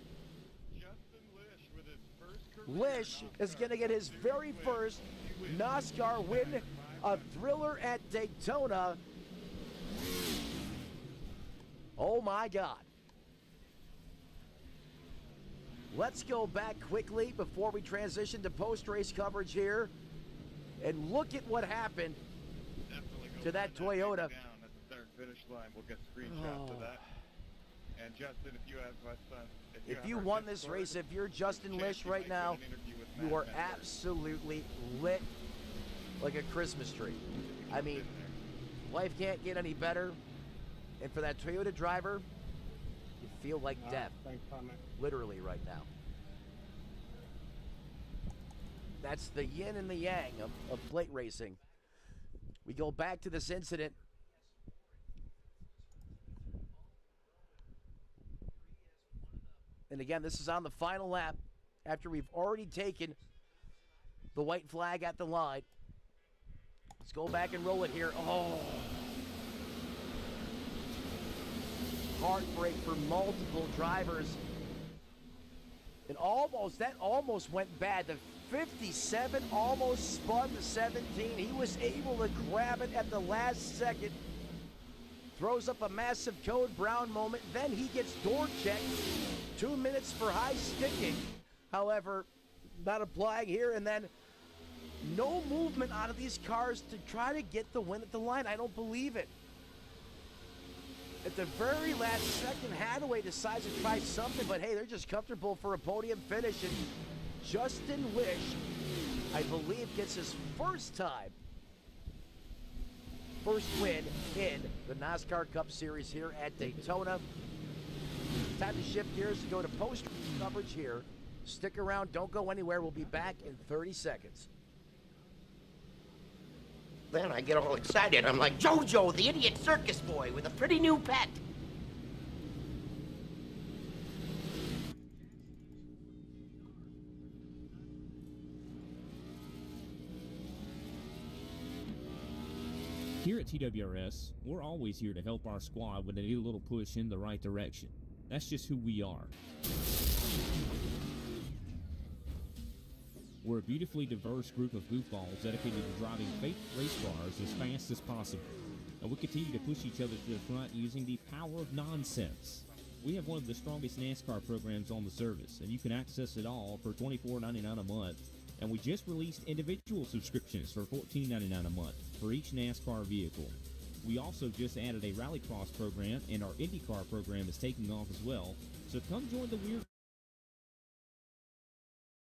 Justin Lish with his first Lish is going to get his very first Nosscar win, a thriller at Daytona. Oh my God. Let's go back quickly before we transition to post-race coverage here and look at what happened to that Toyota. Down at the start finish line, we'll get screenshots of that. And Justin, if you have if you won this race, if you're Justin Lish right now, you are absolutely lit like a Christmas tree. I mean, life can't get any better. And for that Toyota driver, you feel like death. Thanks, Tommy. Literally right now. That's the yin and the yang of plate racing. We go back to this incident. And again, this is on the final lap after we've already taken the white flag at the line. Let's go back and roll it here. Oh. Heartbreak for multiple drivers. And that almost went bad. The 57 almost spun the 17. He was able to grab it at the last second. Throws up a massive Code Brown moment. Then he gets door checked. 2 minutes for high sticking. However, not applying here. And then no movement out of these cars to try to get the win at the line. I don't believe it. At the very last second, Hadaway decides to try something, but hey, they're just comfortable for a podium finish. And Justin Lish, I believe, gets his first win in the NASCAR Cup Series here at Daytona. Time to shift gears to go to post coverage here. Stick around, don't go anywhere. We'll be back in 30 seconds. Then I get all excited. I'm like JoJo, the idiot circus boy with a pretty new pet. Here at TWRS, we're always here to help our squad when they need a little push in the right direction. That's just who we are. We're a beautifully diverse group of goofballs dedicated to driving fake race cars as fast as possible. And we continue to push each other to the front using the power of nonsense. We have one of the strongest NASCAR programs on the service, and you can access it all for $24.99 a month. And we just released individual subscriptions for $14.99 a month for each NASCAR vehicle. We also just added a Rallycross program, and our IndyCar program is taking off as well. So come join the weird.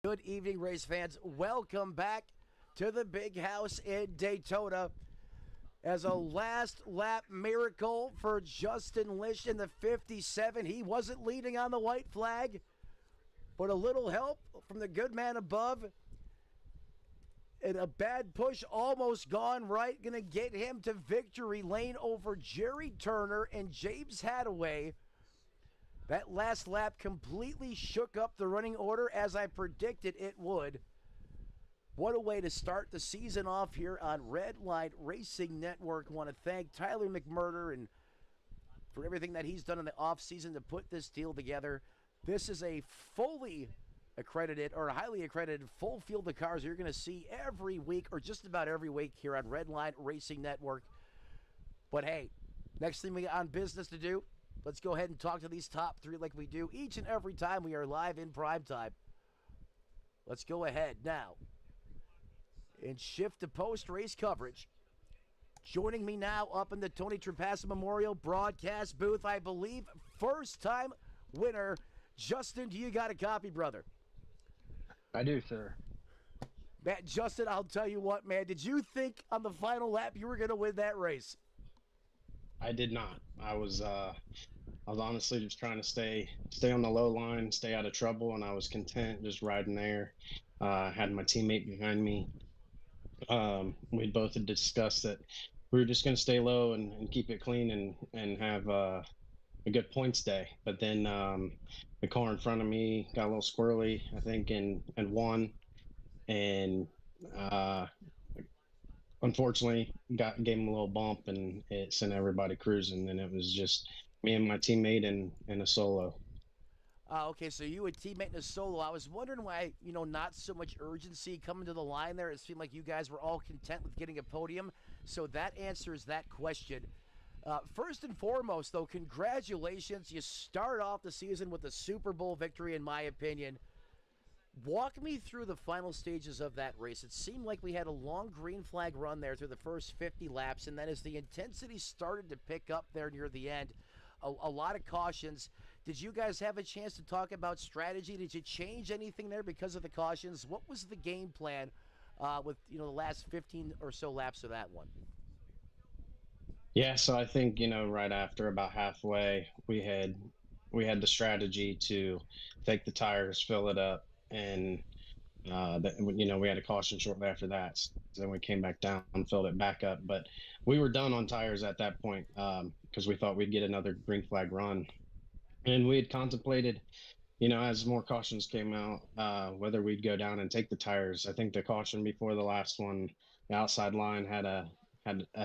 Good evening, race fans. Welcome back to the big house in Daytona. As a last lap miracle for Justin Lish in the 57. He wasn't leading on the white flag, but a little help from the good man above. And a bad push almost gone right. Going to get him to victory lane over Jerry Turner and James Hadaway. That last lap completely shook up the running order as I predicted it would. What a way to start the season off here on Redline Racing Network. I want to thank Tyler McMurder and for everything that he's done in the offseason to put this deal together. This is a fully accredited or highly accredited full field of cars you're going to see every week or just about every week here on Redline Racing Network. But hey, next thing we got on business to do, let's go ahead and talk to these top three like we do each and every time we are live in prime time. Let's go ahead now and shift to post-race coverage. Joining me now up in the Tony Trapassa Memorial broadcast booth, I believe, first-time winner. Justin, do you got a copy, brother? I do, sir. Man, Justin, I'll tell you what, man. Did you think on the final lap you were going to win that race? I did not. I was honestly just trying to stay on the low line, stay out of trouble, and I was content just riding there. Had my teammate behind me. We both had discussed that we were just going to stay low and keep it clean and have a good points day. But then the car in front of me got a little squirrely, I think, and won. And unfortunately, gave him a little bump, and it sent everybody cruising. And it was just me and my teammate and a solo. Okay, so you a teammate in a solo. I was wondering why, not so much urgency coming to the line there. It seemed like you guys were all content with getting a podium. So that answers that question. First and foremost, though, congratulations. You start off the season with a Super Bowl victory, in my opinion. Walk me through the final stages of that race. It seemed like we had a long green flag run there through the first 50 laps, and then as the intensity started to pick up there near the end, a lot of cautions. Did you guys have a chance to talk about strategy? Did you change anything there because of the cautions? What was the game plan with the last 15 or so laps of that one? Yeah, so I think, right after about halfway, we had the strategy to take the tires, fill it up, and we had a caution shortly after that. So then we came back down, filled it back up, but we were done on tires at that point because we thought we'd get another green flag run, and we had contemplated, as more cautions came out, whether we'd go down and take the tires. I think the caution before the last one, the outside line had a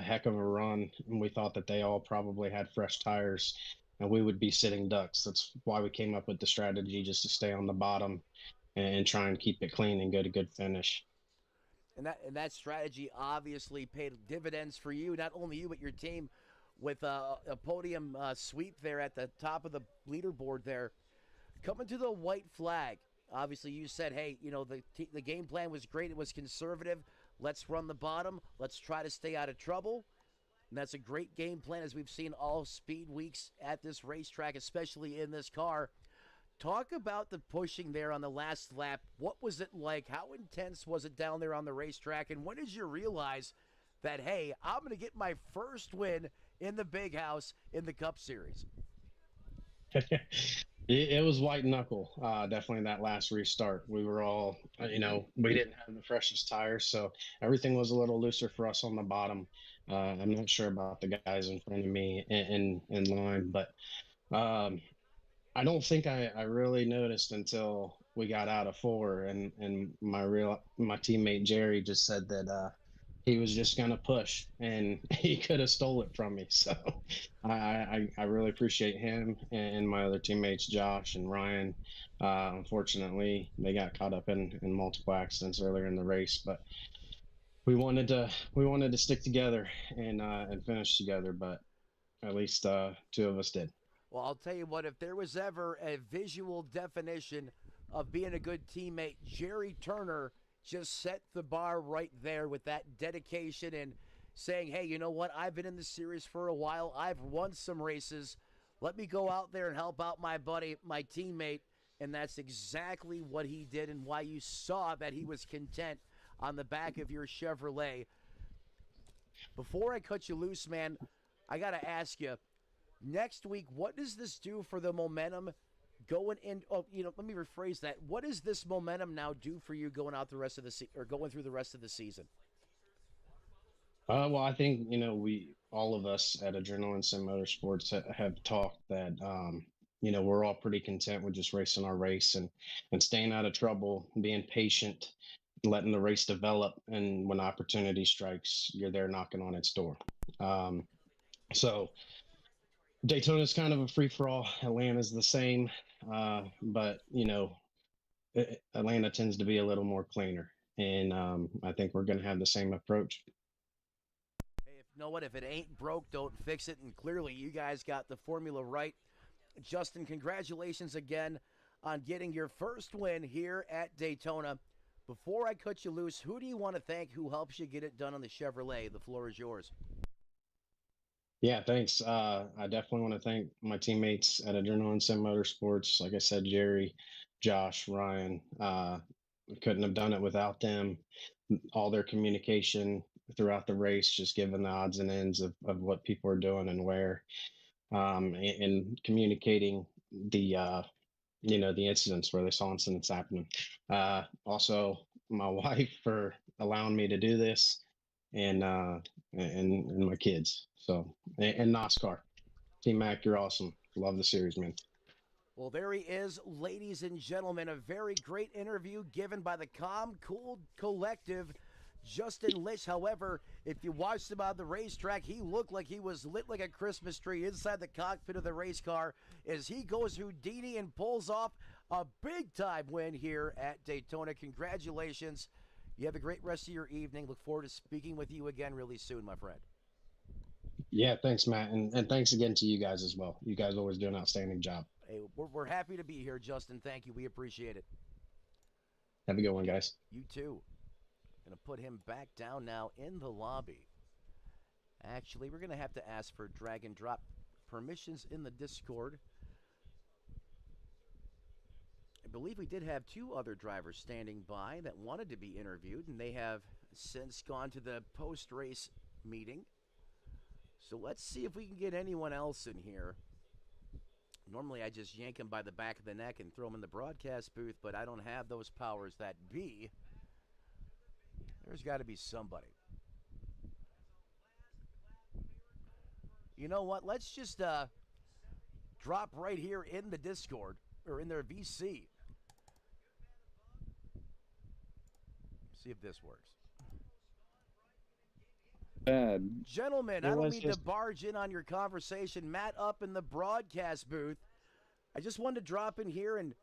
heck of a run, and we thought that they all probably had fresh tires, and we would be sitting ducks. That's why we came up with the strategy just to stay on the bottom and try and keep it clean and get a good finish. And that strategy obviously paid dividends for you, not only you but your team, with a podium sweep there at the top of the leaderboard there. Coming to the white flag, obviously you said, hey, the game plan was great. It was conservative. Let's run the bottom. Let's try to stay out of trouble. And that's a great game plan, as we've seen all speed weeks at this racetrack, especially in this car. Talk about the pushing there on the last lap. What was it like? How intense was it down there on the racetrack? And when did you realize that, hey, I'm going to get my first win in the big house in the Cup Series? It was white knuckle, definitely that last restart. We were all, we didn't have the freshest tires, so everything was a little looser for us on the bottom. I'm not sure about the guys in front of me in line, but I don't think I really noticed until we got out of four, and my teammate Jerry just said that he was just gonna push, and he could have stole it from me. So I really appreciate him and my other teammates Josh and Ryan. Unfortunately, they got caught up in multiple accidents earlier in the race, but we wanted to stick together and finish together, but at least two of us did. Well, I'll tell you what, if there was ever a visual definition of being a good teammate, Jerry Turner just set the bar right there with that dedication and saying, hey, you know what? I've been in the series for a while. I've won some races. Let me go out there and help out my buddy, my teammate. And that's exactly what he did, and why you saw that he was content on the back of your Chevrolet. Before I cut you loose, man, I got to ask you, next week, what does this do for the momentum going in? Oh, let me rephrase that. What does this momentum now do for you going out the rest of the or going through the rest of the season? Well, I think, we, all of us at Adrenaline Sim Motorsports have talked that, we're all pretty content with just racing our race and staying out of trouble, being patient, letting the race develop. And when opportunity strikes, you're there knocking on its door. So Daytona's kind of a free for all. Atlanta's the same. But, Atlanta tends to be a little more cleaner. And I think we're going to have the same approach. Hey, if it ain't broke, don't fix it. And clearly you guys got the formula right. Justin, congratulations again on getting your first win here at Daytona. Before I cut you loose, who do you want to thank who helps you get it done on the Chevrolet? The floor is yours. Yeah, thanks. I definitely want to thank my teammates at Adrenaline Sim Motorsports. Like I said, Jerry, Josh, Ryan. We couldn't have done it without them. All their communication throughout the race, just giving the odds and ends of what people are doing and where, and communicating the the incidents where they saw incidents happening. Also, my wife for allowing me to do this, and my kids. So and Nosscar, Team Mac, you're awesome. Love the series, man. Well, there he is, ladies and gentlemen. A very great interview given by the Calm Cool Collective. Justin Lish, however, if you watched him on the racetrack, he looked like he was lit like a Christmas tree inside the cockpit of the race car as he goes Houdini and pulls off a big-time win here at Daytona. Congratulations. You have a great rest of your evening. Look forward to speaking with you again really soon, my friend. Yeah, thanks, Matt, and thanks again to you guys as well. You guys always do an outstanding job. Hey, we're happy to be here, Justin. Thank you. We appreciate it. Have a good one, guys. You too. Going to put him back down now in the lobby. Actually, we're going to have to ask for drag and drop permissions in the Discord. I believe we did have two other drivers standing by that wanted to be interviewed, and they have since gone to the post-race meeting. So let's see if we can get anyone else in here. Normally, I just yank him by the back of the neck and throw him in the broadcast booth, but I don't have those powers that be. There's got to be somebody. You know what? Let's just drop right here in the Discord, or in their VC. See if this works. Gentlemen, I don't mean to barge in on your conversation. Matt up in the broadcast booth. I just wanted to drop in here, and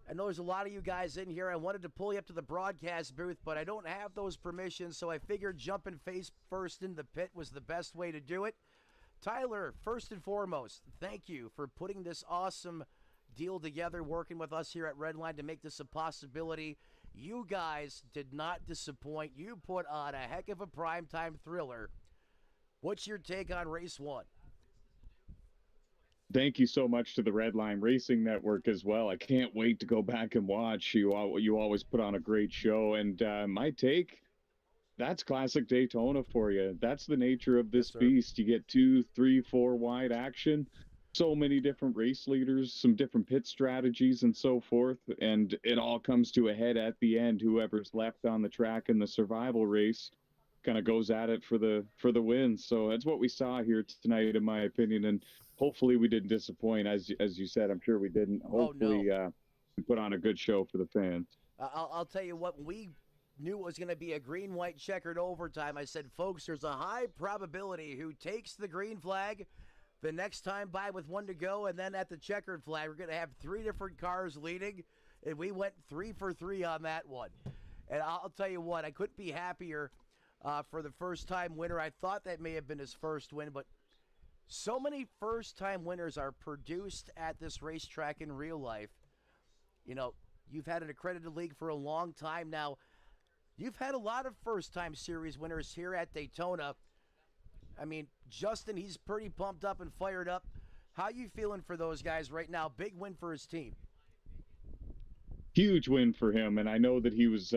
I know there's a lot of you guys in here. I wanted to pull you up to the broadcast booth, but I don't have those permissions, so I figured jumping face first in the pit was the best way to do it. Tyler, first and foremost, thank you for putting this awesome deal together, working with us here at Redline to make this a possibility. You guys did not disappoint. You put on a heck of a primetime thriller. What's your take on race one? Thank you so much to the Redline Racing Network as well. I can't wait to go back and watch. You always put on a great show. And my take, that's classic Daytona for you. That's the nature of this beast. You get 2, 3, 4 wide action. So many different race leaders, some different pit strategies and so forth. And it all comes to a head at the end. Whoever's left on the track in the survival race kind of goes at it for the win. So that's what we saw here tonight, in my opinion. And hopefully we didn't disappoint. As you said, I'm sure we didn't. Hopefully we put on a good show for the fans. I'll tell you what, we knew it was going to be a green-white checkered overtime. I said, folks, there's a high probability who takes the green flag the next time by with one to go, and then at the checkered flag, we're going to have 3 different cars leading, and we went 3 for 3 on that one. And I'll tell you what, I couldn't be happier for the first-time winner. I thought that may have been his first win, but so many first-time winners are produced at this racetrack in real life. You know, you've had an accredited league for a long time now. You've had a lot of first-time series winners here at Daytona. I mean, Justin, he's pretty pumped up and fired up. How you feeling for those guys right now? Big win for his team. Huge win for him, and I know that he was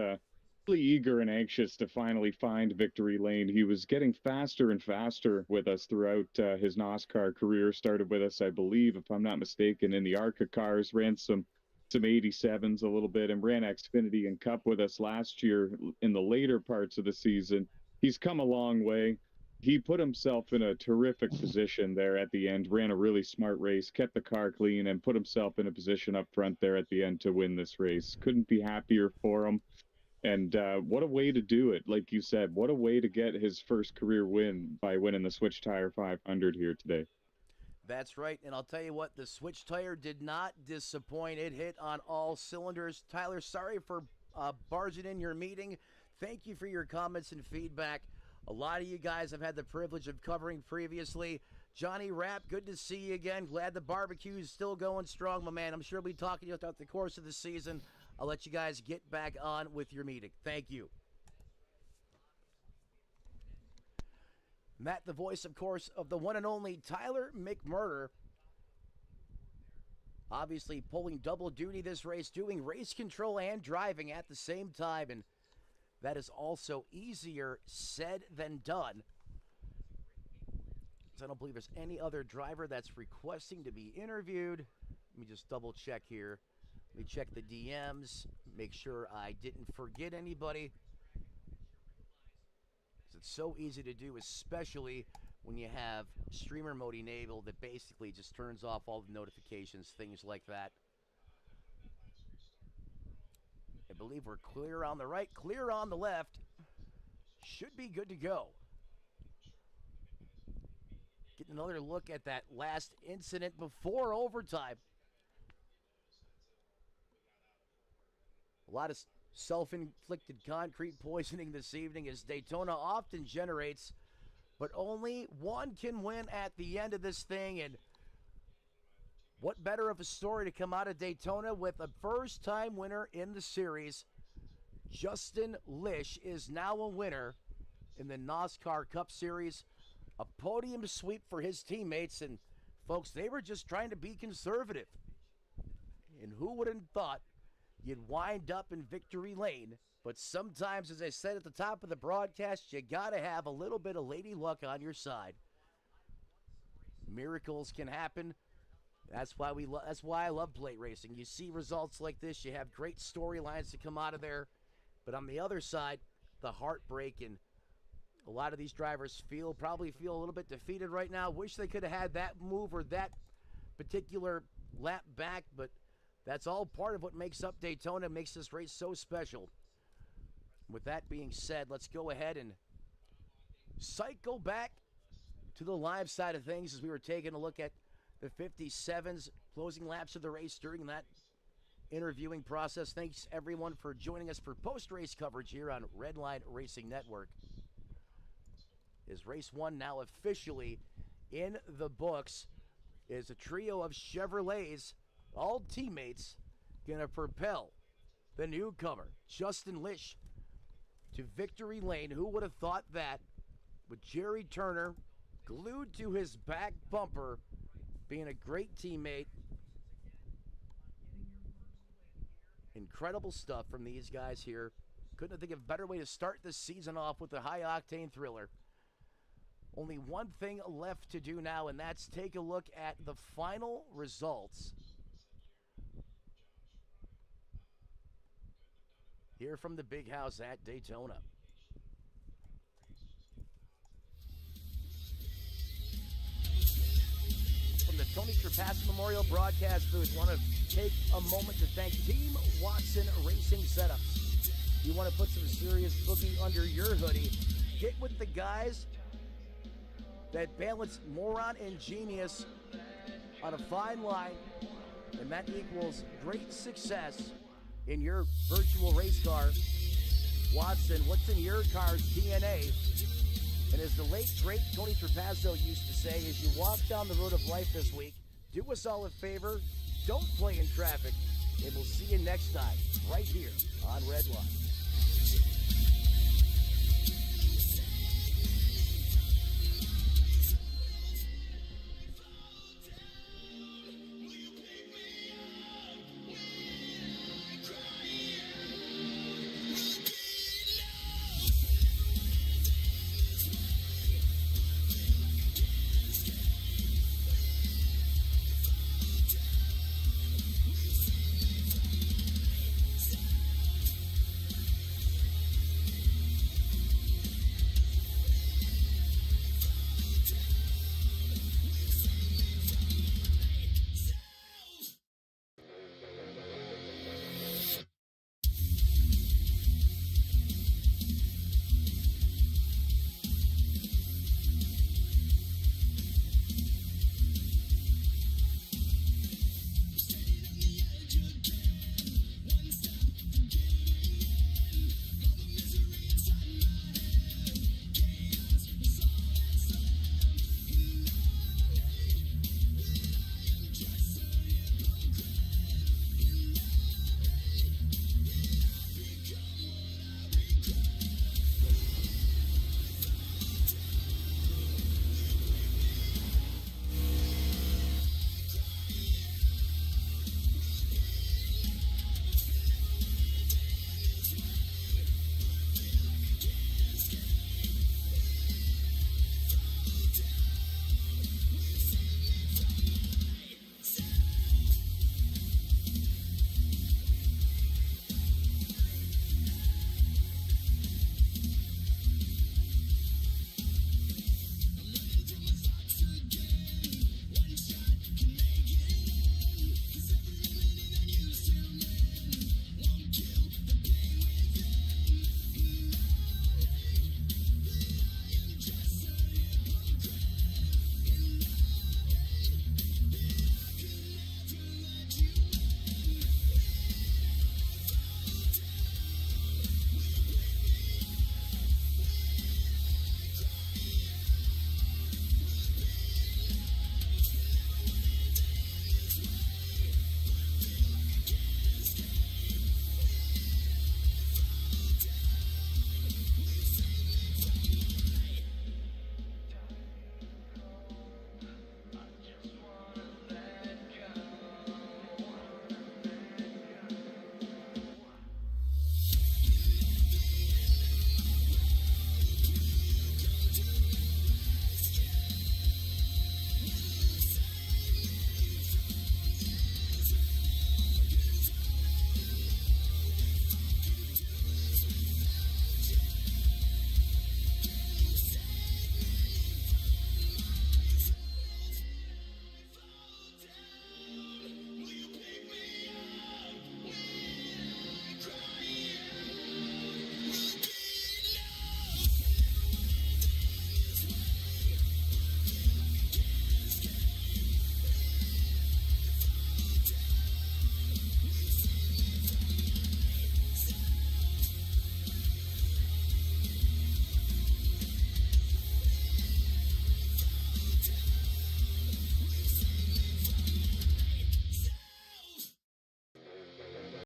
really eager and anxious to finally find victory lane. He was getting faster and faster with us throughout his Nosscar career. Started with us, I believe, if I'm not mistaken, in the ARCA cars, ran some 87s a little bit, and ran Xfinity and Cup with us last year in the later parts of the season. He's come a long way. He put himself in a terrific position there at the end, ran a really smart race, kept the car clean, and put himself in a position up front there at the end to win this race. Couldn't be happier for him. And what a way to do it. Like you said, what a way to get his first career win by winning the Switch Tire 500 here today. That's right, and I'll tell you what, the Switch Tire did not disappoint. It hit on all cylinders. Tyler, sorry for barging in your meeting. Thank you for your comments and feedback. A lot of you guys have had the privilege of covering previously. Johnny Rapp, good to see you again. Glad the barbecue is still going strong, my man. I'm sure we'll be talking to you throughout the course of the season. I'll let you guys get back on with your meeting. Thank you. Matt, the voice, of course, of the one and only Tyler McMurder. Obviously pulling double duty this race, doing race control and driving at the same time, and that is also easier said than done. So I don't believe there's any other driver that's requesting to be interviewed. Let me just double check here. Let me check the DMs, make sure I didn't forget anybody. It's so easy to do, especially when you have streamer mode enabled that basically just turns off all the notifications, things like that. I believe we're clear on the right, clear on the left. should be good to go. Getting another look at that last incident before overtime. A lot of self-inflicted concrete poisoning this evening, as Daytona often generates, but only one can win at the end of this thing. And what better of a story to come out of Daytona with a first-time winner in the series. Justin Lish is now a winner in the Nosscar Cup Series. A podium sweep for his teammates, and folks, they were just trying to be conservative. And who would have thought you'd wind up in victory lane? But sometimes, as I said at the top of the broadcast, you gotta have a little bit of lady luck on your side. Miracles can happen. That's why I love plate racing. You see results like this, you have great storylines to come out of there. But on the other side, the heartbreak, and a lot of these drivers probably feel a little bit defeated right now. Wish they could have had that move or that particular lap back, but that's all part of what makes up Daytona, makes this race so special. With that being said, let's go ahead and cycle back to the live side of things as we were taking a look at the 57's closing laps of the race during that interviewing process. Thanks, everyone, for joining us for post-race coverage here on Redline Racing Network. Is race one now officially in the books? Is a trio of Chevrolets, all teammates, going to propel the newcomer, Justin Lish, to victory lane? Who would have thought that? With Jerry Turner glued to his back bumper, being a great teammate. Incredible stuff from these guys here. Couldn't think of a better way to start this season off with a high-octane thriller. Only one thing left to do now, and that's take a look at the final results here from the big house at Daytona. From the Tony Trapasso Memorial Broadcast Booth, want to take a moment to thank Team Watson Racing Setups. You want to put some serious bookie under your hoodie, get with the guys that balance moron and genius on a fine line, and that equals great success in your virtual race car. Watson, what's in your car's DNA? And as the late, great Tony Trapasso used to say, as you walk down the road of life this week, do us all a favor, don't play in traffic, and we'll see you next time, right here on Redline.